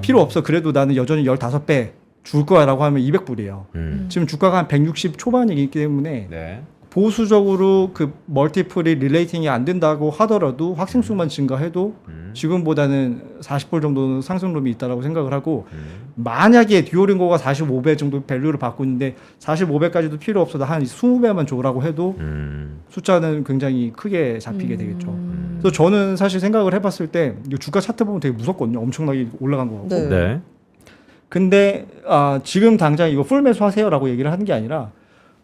필요 없어. 그래도 나는 여전히 15배 줄 거야라고 하면 200불이에요. 지금 주가가 한 160 초반이기 때문에 네. 보수적으로 그 멀티플이 릴레이팅이 안 된다고 하더라도 학생 수만 증가해도 지금보다는 40불 정도는 상승률이 있다라고 생각을 하고 만약에 듀오링고가 45배 정도 밸류를 받고 있는데 45배까지도 필요 없어도 한 20배만 줘라고 해도 숫자는 굉장히 크게 잡히게 되겠죠. 그래서 저는 사실 생각을 해봤을 때 주가 차트 보면 되게 무섭거든요. 엄청나게 올라간 거 같고. 네. 네. 근데 지금 당장 이거 풀 매수하세요라고 얘기를 하는 게 아니라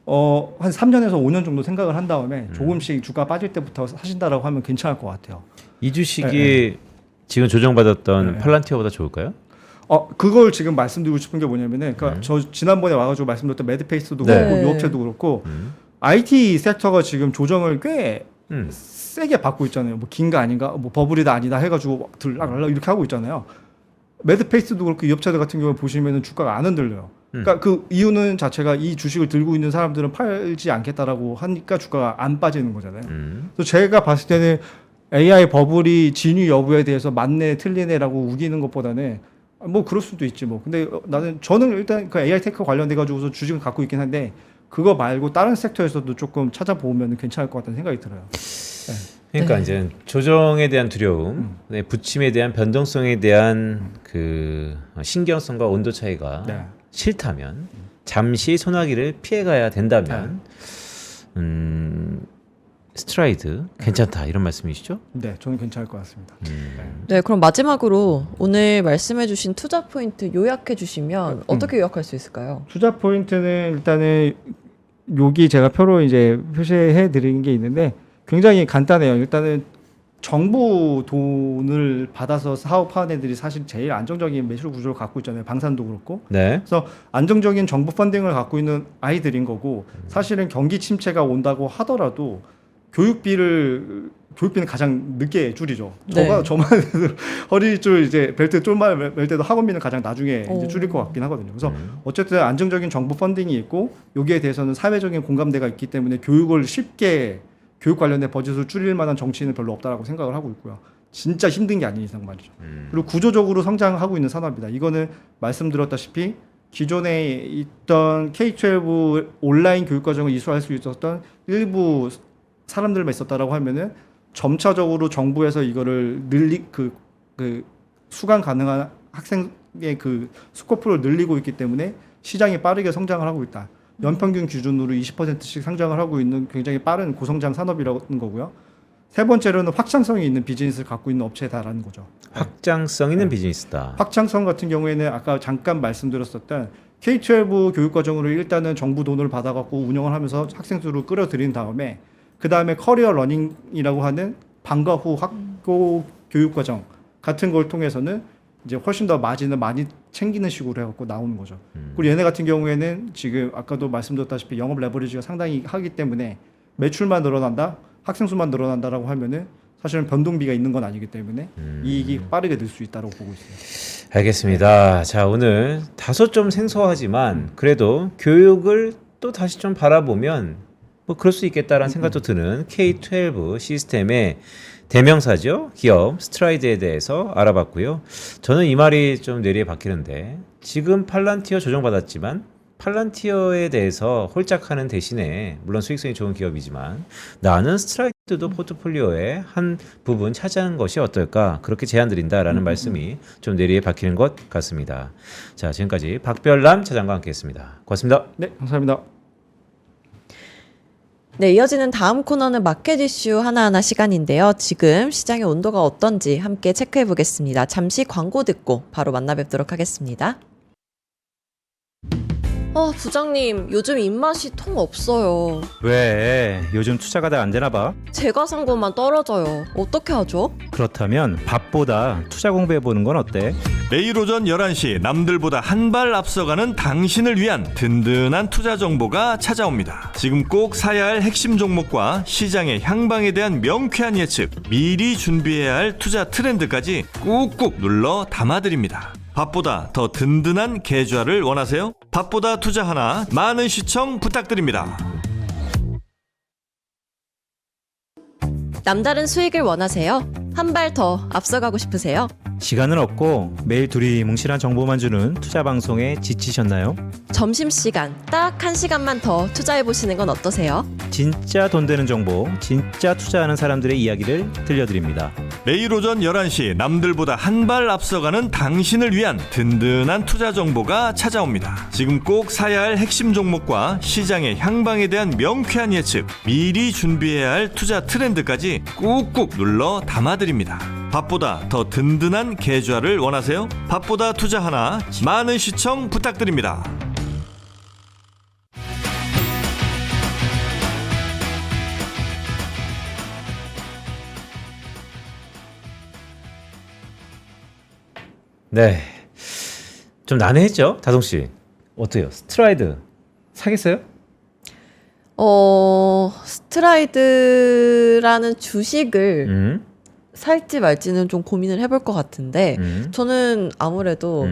한 3년에서 5년 정도 생각을 한 다음에 조금씩 주가 빠질 때부터 사신다라고 하면 괜찮을 것 같아요. 이 주식이 지금 조정받았던 팔란티어보다 좋을까요? 그걸 지금 말씀드리고 싶은 게 뭐냐면은 그러니까 저 지난번에 와가지고 말씀드렸던 매드페이스도 네. 그렇고 이 업체도 그렇고 IT 섹터가 지금 조정을 꽤 세게 받고 있잖아요. 뭐 긴가 아닌가, 뭐 버블이다 아니다 해가지고 들락날락 이렇게 하고 있잖아요. 매드페이스도 그렇고 이 업체들 같은 경우에 보시면은 주가가 안 흔들려요. 그러니까 그 이유는 자체가 이 주식을 들고 있는 사람들은 팔지 않겠다라고 하니까 주가가 안 빠지는 거잖아요. 그래서 제가 봤을 때는 AI 버블이 진위 여부에 대해서 맞네 틀리네라고 우기는 것보다는 뭐 그럴 수도 있지 뭐. 근데 저는 일단 그 AI 테크 관련돼 가지고서 주식을 갖고 있긴 한데 그거 말고 다른 섹터에서도 조금 찾아보면 괜찮을 것 같다는 생각이 들어요. 그러니까 이제 조정에 대한 두려움, 네, 부침에 대한 변동성에 대한 그 신경성과 온도 차이가 싫다면 잠시 소나기를 피해가야 된다면 스트라이드 괜찮다 이런 말씀이시죠? 네, 저는 괜찮을 것 같습니다. 네, 그럼 마지막으로 오늘 말씀해주신 투자 포인트 요약해주시면 어떻게 요약할 수 있을까요? 투자 포인트는 일단은 여기 제가 표로 이제 표시해 드린 게 있는데 굉장히 간단해요. 일단은 정부 돈을 받아서 사업하는 애들이 사실 제일 안정적인 매출 구조를 갖고 있잖아요. 방산도 그렇고. 네. 그래서 안정적인 정부 펀딩을 갖고 있는 아이들인 거고 사실은 경기 침체가 온다고 하더라도 교육비는 가장 늦게 줄이죠. 네. 저만 허리줄 이제 벨트 쫄말 멜 때도 학원비는 가장 나중에 이제 줄일 것 같긴 하거든요. 그래서 어쨌든 안정적인 정부 펀딩이 있고 여기에 대해서는 사회적인 공감대가 있기 때문에 교육을 쉽게 교육 관련된 버짓을 줄일 만한 정치인은 별로 없다라고 생각을 하고 있고요. 진짜 힘든 게 아닌 이상 말이죠. 그리고 구조적으로 성장하고 있는 산업이다. 이거는 말씀드렸다시피 기존에 있던 K-12 온라인 교육 과정을 이수할 수 있었던 일부 사람들만 있었다라고 하면은 점차적으로 정부에서 이거를 수강 가능한 학생의 그 스코프를 늘리고 있기 때문에 시장이 빠르게 성장을 하고 있다. 연평균 기준으로 20%씩 상장을 하고 있는 굉장히 빠른 고성장 산업이라는 거고요. 세 번째로는 확장성이 있는 비즈니스를 갖고 있는 업체다라는 거죠. 확장성 있는 비즈니스다. 확장성 같은 경우에는 아까 잠깐 말씀드렸었던 K-12 교육과정으로 일단은 정부 돈을 받아갖고 운영을 하면서 학생 수를 끌어들인 다음에 그 다음에 커리어 러닝이라고 하는 방과 후 학교 교육과정 같은 걸 통해서는 이제 훨씬 더 마진을 많이 챙기는 식으로 해갖고 나오는 거죠. 그리고 얘네 같은 경우에는 지금 아까도 말씀드렸다시피 영업 레버리지가 상당히 하기 때문에 매출만 늘어난다, 학생 수만 늘어난다라고 하면은 사실은 변동비가 있는 건 아니기 때문에 이익이 빠르게 늘 수 있다고 보고 있어요. 알겠습니다. 자, 오늘 다소 좀 생소하지만 그래도 교육을 또 다시 좀 바라보면 뭐 그럴 수 있겠다라는 생각도 드는 K-12 시스템의 대명사죠. 기업 스트라이드에 대해서 알아봤고요. 저는 이 말이 좀 뇌리에 박히는데 지금 팔란티어 조정받았지만 팔란티어에 대해서 홀짝하는 대신에 물론 수익성이 좋은 기업이지만 나는 스트라이드 도 포트폴리오의 한 부분 차지하는 것이 어떨까 그렇게 제안드린다라는 말씀이 좀 내리에 박히는 것 같습니다. 자, 지금까지 박별남 차장과 함께했습니다. 고맙습니다. 네, 감사합니다. 네, 이어지는 다음 코너는 마켓 이슈 하나하나 시간인데요. 지금 시장의 온도가 어떤지 함께 체크해 보겠습니다. 잠시 광고 듣고 바로 만나 뵙도록 하겠습니다. 부장님, 요즘 입맛이 통 없어요. 왜? 요즘 투자가 다 안 되나 봐? 제가 산 것만 떨어져요. 어떻게 하죠? 그렇다면 밥보다 투자 공부해보는 건 어때? 매일 오전 11시 남들보다 한 발 앞서가는 당신을 위한 든든한 투자 정보가 찾아옵니다. 지금 꼭 사야 할 핵심 종목과 시장의 향방에 대한 명쾌한 예측, 미리 준비해야 할 투자 트렌드까지 꾹꾹 눌러 담아드립니다. 밥보다 더 든든한 계좌를 원하세요? 밥보다 투자 하나 많은 시청 부탁드립니다. 남다른 수익을 원하세요? 한 발 더 앞서가고 싶으세요? 시간은 없고 매일 두리뭉실한 정보만 주는 투자 방송에 지치셨나요? 점심시간 딱 1시간만 더 투자해보시는 건 어떠세요? 진짜 돈 되는 정보, 진짜 투자하는 사람들의 이야기를 들려드립니다. 매일 오전 11시 남들보다 한 발 앞서가는 당신을 위한 든든한 투자 정보가 찾아옵니다. 지금 꼭 사야 할 핵심 종목과 시장의 향방에 대한 명쾌한 예측, 미리 준비해야 할 투자 트렌드까지 꾹꾹 눌러 담아드립니다. 밥보다 더 든든한 계좌를 원하세요? 밥보다 투자 하나 많은 시청 부탁드립니다. 네, 좀 난해했죠, 다솜 씨. 어때요? 스트라이드 사겠어요? 스트라이드라는 주식을 살지 말지는 좀 고민을 해볼 것 같은데 저는 아무래도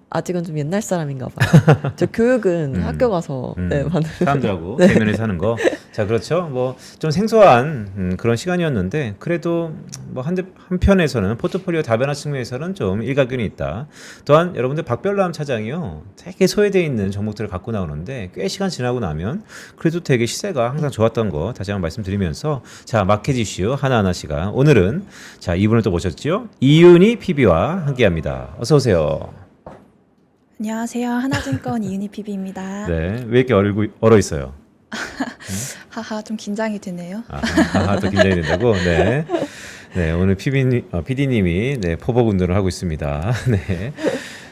아직은 좀 옛날 사람인가 봐요. 저 교육은 학교 가서 받는 사람들하고 네. 대면에서 하는 거. 자, 그렇죠. 뭐 좀 생소한 그런 시간이었는데 그래도 뭐 한편에서는 포트폴리오 다변화 측면에서는 좀 일가견이 있다. 또한 여러분들 박별남 차장이요, 되게 소외되어 있는 종목들을 갖고 나오는데 꽤 시간 지나고 나면 그래도 되게 시세가 항상 좋았던 거 다시 한번 말씀드리면서, 자, 마켓 이슈 하나하나 시간, 오늘은 자, 이분을 또 모셨죠. 이윤희 PB와 함께합니다. 어서 오세요. 안녕하세요. 하나증권 이윤희 PB입니다. 네, 왜 이렇게 얼어 있어요? 하하, 좀 긴장이 되네요. 또 긴장이 된다고? 네. 네, 오늘 PD님이 네, 포복 운동을 하고 있습니다. 네.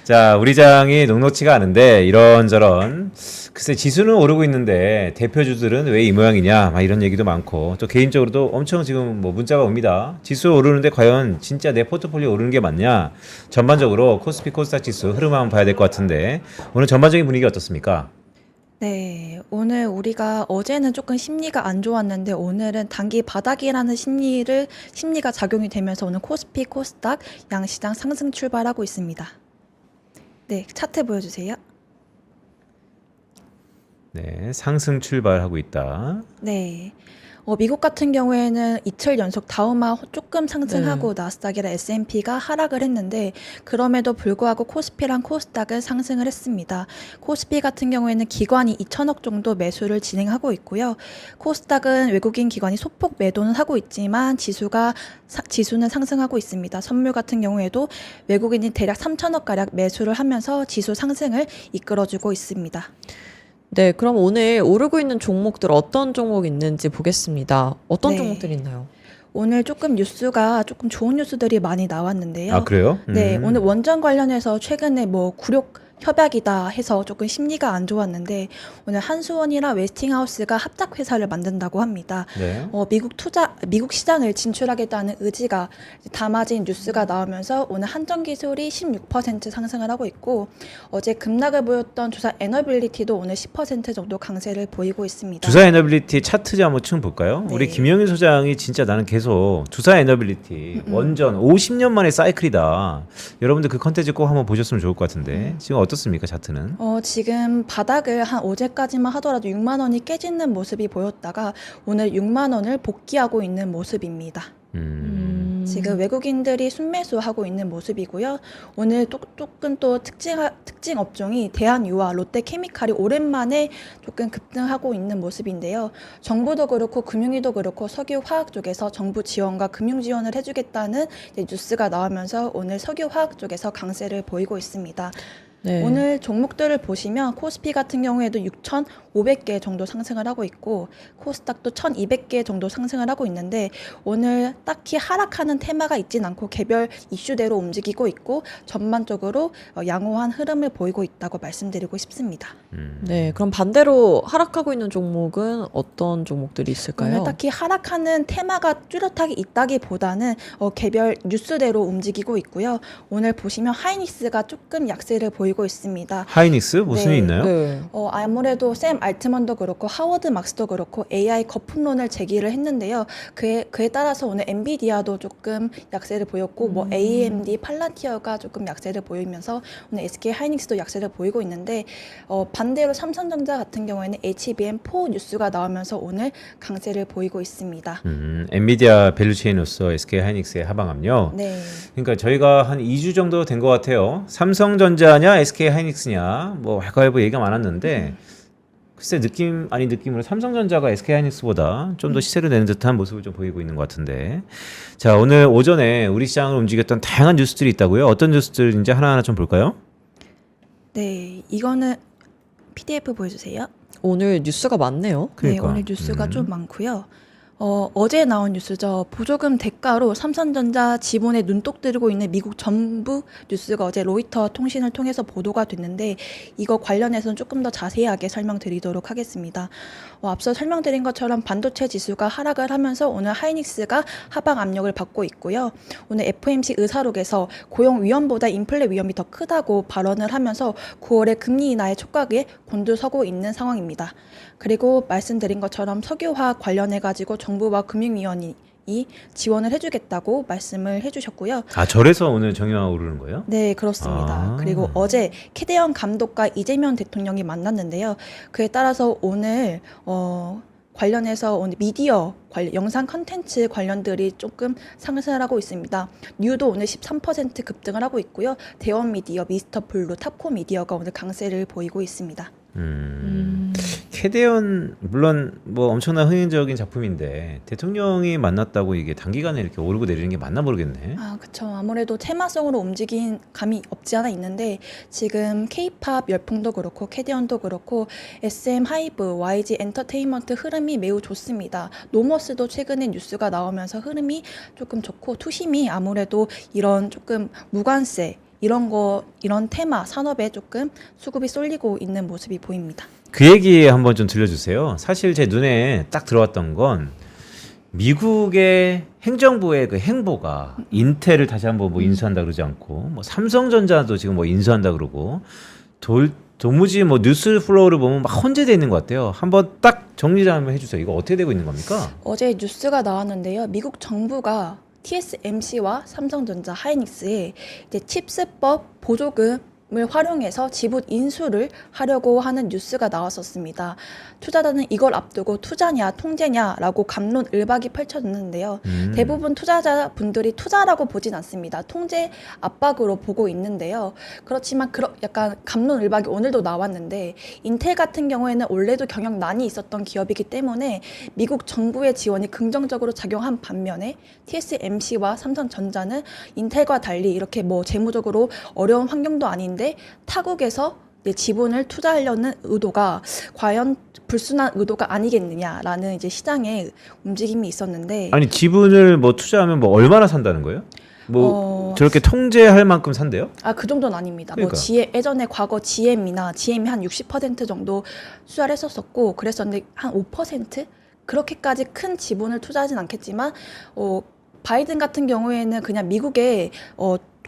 자, 우리 장이 녹록치가 않은데 이런저런, 글쎄 지수는 오르고 있는데 대표주들은 왜 이 모양이냐, 막 이런 얘기도 많고, 또 개인적으로도 엄청 지금 뭐 문자가 옵니다. 지수 오르는데 과연 진짜 내 포트폴리오 오르는 게 맞냐? 전반적으로 코스피 코스닥 지수 흐름 한번 봐야 될 것 같은데 오늘 전반적인 분위기 어떻습니까? 네, 오늘 우리가 어제는 조금 심리가 안 좋았는데 오늘은 단기 바닥이라는 심리가 작용이 되면서 오늘 코스피 코스닥 양시장 상승 출발하고 있습니다. 네, 차트 보여주세요. 네, 상승 출발하고 있다. 네. 미국 같은 경우에는 이틀 연속 다우마 조금 상승하고 나스닥이랑 S&P가 하락을 했는데 그럼에도 불구하고 코스피랑 코스닥은 상승을 했습니다. 코스피 같은 경우에는 기관이 2천억 정도 매수를 진행하고 있고요. 코스닥은 외국인 기관이 소폭 매도는 하고 있지만 지수는 상승하고 있습니다. 선물 같은 경우에도 외국인이 대략 3천억 가량 매수를 하면서 지수 상승을 이끌어주고 있습니다. 네, 그럼 오늘 오르고 있는 종목들 어떤 종목 있는지 보겠습니다. 어떤 네. 종목들이 있나요? 오늘 조금 좋은 뉴스들이 많이 나왔는데요. 아, 그래요? 네, 오늘 원전 관련해서 최근에 뭐 굴욕 협약이다 해서 조금 심리가 안 좋았는데 오늘 한수원이랑 웨스팅하우스가 합작 회사를 만든다고 합니다. 네. 미국 시장을 진출하겠다는 의지가 담아진 뉴스가 나오면서 오늘 한전기술이 16% 상승을 하고 있고 어제 급락을 보였던 주사 에너빌리티도 오늘 10% 정도 강세를 보이고 있습니다. 주사 에너빌리티 차트 한번 층 볼까요? 네. 우리 김영일 소장이 진짜 나는 계속 주사 에너빌리티 원전 50년 만의 사이클이다. 여러분들 그 컨텐츠 꼭 한번 보셨으면 좋을 것 같은데 지금 어떻습니까, 차트는? 지금 바닥을 한 어제까지만 하더라도 6만 원이 깨지는 모습이 보였다가 오늘 6만 원을 복귀하고 있는 모습입니다. 지금 외국인들이 순매수하고 있는 모습이고요. 오늘 조금 또 특징 업종이 대한유화, 롯데케미칼이 오랜만에 조금 급등하고 있는 모습인데요. 정부도 그렇고 금융위도 그렇고 석유화학 쪽에서 정부 지원과 금융 지원을 해주겠다는 이제 뉴스가 나오면서 오늘 석유화학 쪽에서 강세를 보이고 있습니다. 네. 오늘 종목들을 보시면 코스피 같은 경우에도 6,500개 정도 상승을 하고 있고 코스닥도 1,200개 정도 상승을 하고 있는데 오늘 딱히 하락하는 테마가 있진 않고 개별 이슈대로 움직이고 있고 전반적으로 양호한 흐름을 보이고 있다고 말씀드리고 싶습니다. 네, 그럼 반대로 하락하고 있는 종목은 어떤 종목들이 있을까요? 오늘 딱히 하락하는 테마가 뚜렷하게 있다기보다는 개별 뉴스대로 움직이고 있고요. 오늘 보시면 하이닉스가 조금 약세를 보이고 있습니다. 하이닉스 무슨 네. 일 있나요? 네. 아무래도 샘 알트먼도 그렇고 하워드 막스도 그렇고 AI 거품론을 제기를 했는데요. 그에 따라서 오늘 엔비디아도 조금 약세를 보였고 뭐 AMD, 팔란티어가 조금 약세를 보이면서 오늘 SK 하이닉스도 약세를 보이고 있는데 반대로 삼성전자 같은 경우에는 HBM4 뉴스가 나오면서 오늘 강세를 보이고 있습니다. 엔비디아 밸류체인으로서 SK 하이닉스의 하방 압력. 네. 그러니까 저희가 한 2주 정도 된 것 같아요. 삼성전자냐 SK 하이닉스냐 뭐 할까요? 얘기가 많았는데 글쎄 느낌 아닌 느낌으로 삼성전자가 SK 하이닉스보다 좀 더 시세를 내는 듯한 모습을 좀 보이고 있는 것 같은데. 자, 오늘 오전에 우리 시장을 움직였던 다양한 뉴스들이 있다고요. 어떤 뉴스들인지 하나하나 좀 볼까요? 네, 이거는 PDF 보여주세요. 오늘 뉴스가 많네요. 그러니까. 네, 오늘 뉴스가 좀 많고요. 어제 나온 뉴스죠. 보조금 대가로 삼성전자 지분에 눈독 들고 있는 미국 정부 뉴스가 어제 로이터 통신을 통해서 보도가 됐는데 이거 관련해서는 조금 더 자세하게 설명드리도록 하겠습니다. 앞서 설명드린 것처럼 반도체 지수가 하락을 하면서 오늘 하이닉스가 하방 압력을 받고 있고요. 오늘 FOMC 의사록에서 고용 위험보다 인플레 위험이 더 크다고 발언을 하면서 9월에 금리 인하의 촉각에 곤두서고 있는 상황입니다. 그리고 말씀드린 것처럼 석유화학 관련해가지고 정부와 금융위원이 지원을 해주겠다고 말씀을 해주셨고요. 아, 절에서 오늘 정유화 오르는 거예요? 네, 그렇습니다. 아. 그리고 어제 캐대언 감독과 이재명 대통령이 만났는데요. 그에 따라서 오늘 관련해서 오늘 미디어 영상 컨텐츠 관련들이 조금 상승을 하고 있습니다. 뉴도 오늘 13% 급등을 하고 있고요. 대원 미디어, 미스터 블루, 탑코 미디어가 오늘 강세를 보이고 있습니다. 캐대언 물론 뭐 엄청난 흥행적인 작품인데 대통령이 만났다고 이게 단기간에 이렇게 오르고 내리는 게 맞나 모르겠네. 아, 그쵸. 아무래도 테마성으로 움직인 감이 없지 않아 있는데 지금 K-팝 열풍도 그렇고 캐디언도 그렇고 SM 하이브, YG 엔터테인먼트 흐름이 매우 좋습니다. 노머스도 최근에 뉴스가 나오면서 흐름이 조금 좋고 투심이 아무래도 이런 조금 무관세 이런 테마 산업에 조금 수급이 쏠리고 있는 모습이 보입니다. 그 얘기 한번 좀 들려주세요. 사실 제 눈에 딱 들어왔던 건 미국의 행정부의 그 행보가 인텔을 다시 한번 뭐 인수한다 그러지 않고 뭐 삼성전자도 지금 뭐 인수한다 그러고 도무지 뭐 뉴스 플로우를 보면 막 혼재되어 있는 것 같아요. 한번 딱 정리 좀 한번 해주세요. 이거 어떻게 되고 있는 겁니까? 어제 뉴스가 나왔는데요. 미국 정부가 TSMC와 삼성전자, 하이닉스에 이제 칩스법 보조금을 활용해서 지분 인수를 하려고 하는 뉴스가 나왔었습니다. 투자자는 이걸 앞두고 투자냐 통제냐라고 갑론을박이 펼쳐졌는데요. 대부분 투자자분들이 투자라고 보진 않습니다. 통제 압박으로 보고 있는데요. 그렇지만 약간 갑론을박이 오늘도 나왔는데 인텔 같은 경우에는 원래도 경영난이 있었던 기업이기 때문에 미국 정부의 지원이 긍정적으로 작용한 반면에 TSMC와 삼성전자는 인텔과 달리 이렇게 뭐 재무적으로 어려운 환경도 아닌데 타국에서 지분을 투자하려는 의도가 과연 불순한 의도가 아니겠느냐라는 이제 시장의 움직임이 있었는데 아니 지분을 뭐 투자하면 뭐 얼마나 산다는 거예요? 뭐 저렇게 통제할 만큼 산대요? 그 정도는 아닙니다. 그러니까. 예전에 과거 GM이 한 60% 정도 투자를 했었었고 그랬었는데 한 5% 그렇게까지 큰 지분을 투자하진 않겠지만 바이든 같은 경우에는 그냥 미국에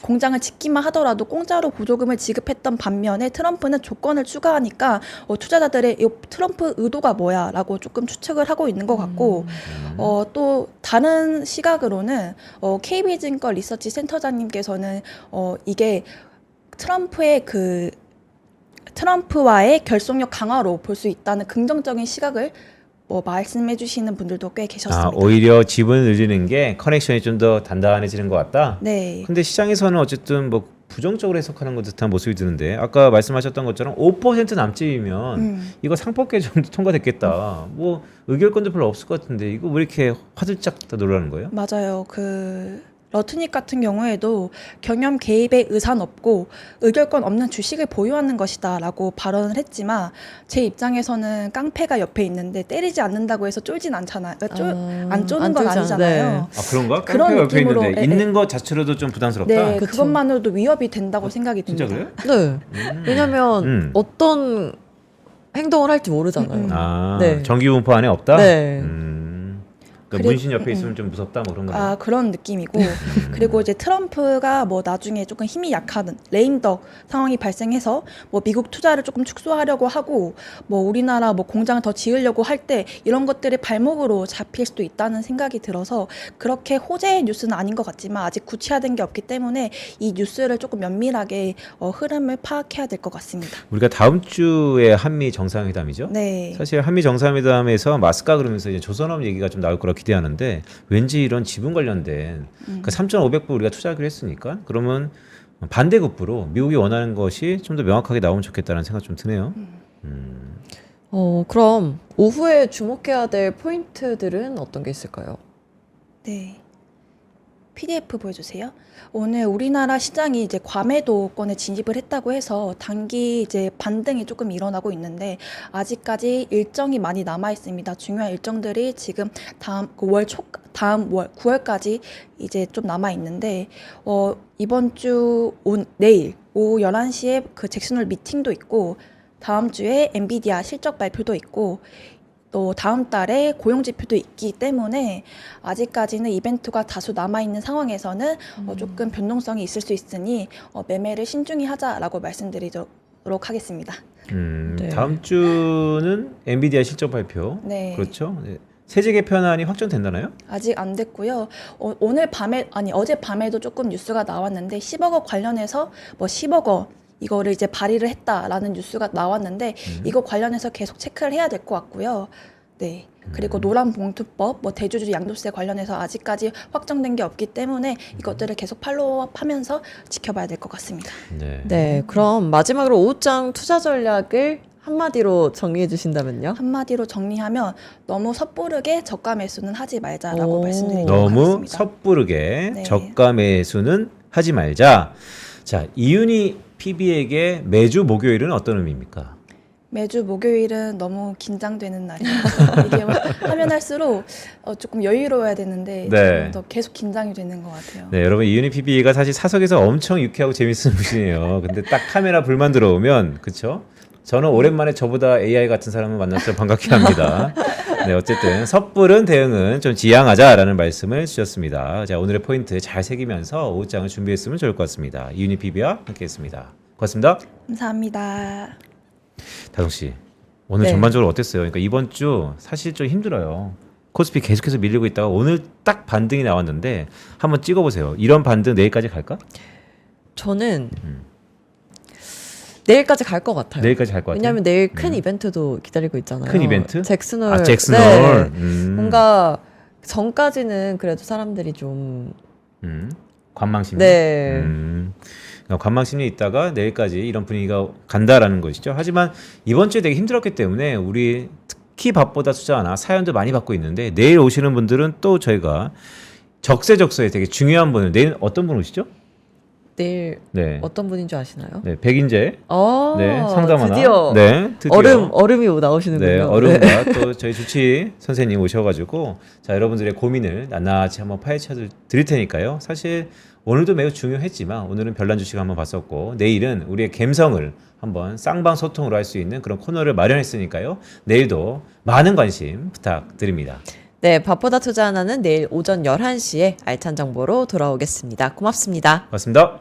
공장을 짓기만 하더라도 공짜로 보조금을 지급했던 반면에 트럼프는 조건을 추가하니까 투자자들의 이 트럼프 의도가 뭐야라고 조금 추측을 하고 있는 것 같고 또 다른 시각으로는 KB증권 리서치 센터장님께서는 이게 트럼프와의 결속력 강화로 볼 수 있다는 긍정적인 시각을 뭐 말씀해 주시는 분들도 꽤 계셨습니다. 아, 오히려 지분을 늘리는 게 커넥션이 좀 더 단단해지는 것 같다. 네. 근데 시장에서는 어쨌든 뭐 부정적으로 해석하는 것 듯한 모습이 드는데 아까 말씀하셨던 것처럼 5% 남짓이면 이거 상법 개정도 통과됐겠다. 뭐 의결권도 별로 없을 것 같은데 이거 왜 이렇게 화들짝 다 놀라는 거예요? 맞아요. 러트닉 같은 경우에도 경영 개입의 의사는 없고 의결권 없는 주식을 보유하는 것이다라고 발언을 했지만 제 입장에서는 깡패가 옆에 있는데 때리지 않는다고 해서 쫄진 않잖아요. 안 쪼는 안 건 쫄지 아니잖아요. 네. 아 그런가? 그런 깡패가 옆에 느낌으로, 있는데 예, 있는 것 자체로도 좀 부담스럽다. 네, 그쵸. 그것만으로도 위협이 된다고 생각이 진짜 듭니다. 그래요? 네. 왜냐면 어떤 행동을 할지 모르잖아요. 아 네. 정기 분포 안에 없다? 네. 그러니까 그리고- 문신 옆에 있으면 좀 무섭다 뭐 그런 거. 그런 느낌이고 그리고 이제 트럼프가 뭐 나중에 조금 힘이 약하든 레임덕 상황이 발생해서 뭐 미국 투자를 조금 축소하려고 하고 뭐 우리나라 뭐 공장을 더 지으려고 할 때 이런 것들이 발목으로 잡힐 수도 있다는 생각이 들어서 그렇게 호재의 뉴스는 아닌 것 같지만 아직 구체화된 게 없기 때문에 이 뉴스를 조금 면밀하게 흐름을 파악해야 될 것 같습니다. 우리가 다음 주에 한미 정상회담이죠? 네. 사실 한미 정상회담에서 마스카 그러면서 이제 조선업 얘기가 좀 나올 거라 기대하는데 왠지 이런 지분 관련된 그 3,500불 우리가 투자하기로 했으니까 그러면 반대급부로 미국이 원하는 것이 좀 더 명확하게 나오면 좋겠다는 생각 좀 드네요. 그럼 오후에 주목해야 될 포인트들은 어떤 게 있을까요? 네. PDF 보여주세요. 오늘 우리나라 시장이 이제 과매도권에 진입을 했다고 해서 단기 이제 반등이 조금 일어나고 있는데 아직까지 일정이 많이 남아 있습니다. 중요한 일정들이 지금 다음 9월까지 이제 좀 남아 있는데 이번 주 내일 오후 11시에 그 잭슨홀 미팅도 있고 다음 주에 엔비디아 실적 발표도 있고 또 다음 달에 고용지표도 있기 때문에 아직까지는 이벤트가 다수 남아있는 상황에서는 조금 변동성이 있을 수 있으니 매매를 신중히 하자라고 말씀드리도록 하겠습니다. 네. 다음 주는 엔비디아 실적 발표. 네. 그렇죠. 네. 세제 개편안이 확정된다나요? 아직 안 됐고요. 오늘 밤에 어제 밤에도 조금 뉴스가 나왔는데 10억 원 관련해서 뭐 10억 원 이거를 이제 발의를 했다라는 뉴스가 나왔는데 이거 관련해서 계속 체크를 해야 될 것 같고요. 네. 그리고 노란봉투법, 뭐 대주주 양도세 관련해서 아직까지 확정된 게 없기 때문에 이것들을 계속 팔로우업하면서 지켜봐야 될 것 같습니다. 네. 네, 그럼 마지막으로 오후장 투자 전략을 한마디로 정리해 주신다면요? 한마디로 정리하면 너무 섣부르게 저가 매수는 하지 말자라고 오. 말씀드리도록 너무 하겠습니다. 섣부르게 네. 저가 매수는 하지 말자. 자, 이윤희 PB에게 매주 목요일은 어떤 의미입니까? 매주 목요일은 너무 긴장되는 날이에요. 이게 하면 할수록 조금 여유로워야 되는데 네. 조금 더 계속 긴장이 되는 것 같아요. 네, 여러분 이윤희 PB가 사실 사석에서 엄청 유쾌하고 재밌는 분이에요. 근데 딱 카메라 불만 들어오면 그렇죠? 저는 오랜만에 저보다 AI 같은 사람을 만나서 반갑게 합니다. 네, 어쨌든 섣부른 대응은 좀 지양하자라는 말씀을 주셨습니다. 자, 오늘의 포인트 잘 새기면서 오후장을 준비했으면 좋을 것 같습니다. 이윤희 PB와 함께했습니다. 고맙습니다. 감사합니다. 다솜 씨, 오늘 네. 전반적으로 어땠어요? 그러니까 이번 주 사실 좀 힘들어요. 코스피 계속해서 밀리고 있다가 오늘 딱 반등이 나왔는데 한번 찍어보세요. 이런 반등 내일까지 갈까? 저는 내일까지 갈 것 같아요. 내일까지 갈 것 같아요. 왜냐하면 내일 큰 이벤트도 기다리고 있잖아요. 큰 이벤트? 잭슨홀. 아, 잭슨홀. 네. 뭔가 전까지는 그래도 사람들이 좀 관망심리. 네. 관망심리 있다가 내일까지 이런 분위기가 간다라는 것이죠. 하지만 이번 주에 되게 힘들었기 때문에 우리 특히 밥보다 투자 하나 사연도 많이 받고 있는데 내일 오시는 분들은 또 저희가 적세적소에 되게 중요한 분을 내일 어떤 분 오시죠? 내일 네. 어떤 분인 줄 아시나요? 네, 백인재. 네, 상담 하나. 드디어, 네, 드디어. 얼음이 나오시는군요. 네, 얼음과 또 저희 주치 선생님 오셔가지고 자 여러분들의 고민을 낱낱이 한번 파헤쳐 드릴 테니까요. 사실 오늘도 매우 중요했지만 오늘은 별난 주식 한번 봤었고 내일은 우리의 감성을 한번 쌍방 소통으로 할 수 있는 그런 코너를 마련했으니까요. 내일도 많은 관심 부탁드립니다. 네, 밥보다 투자 하나는 내일 오전 11시에 알찬 정보로 돌아오겠습니다. 고맙습니다. 고맙습니다.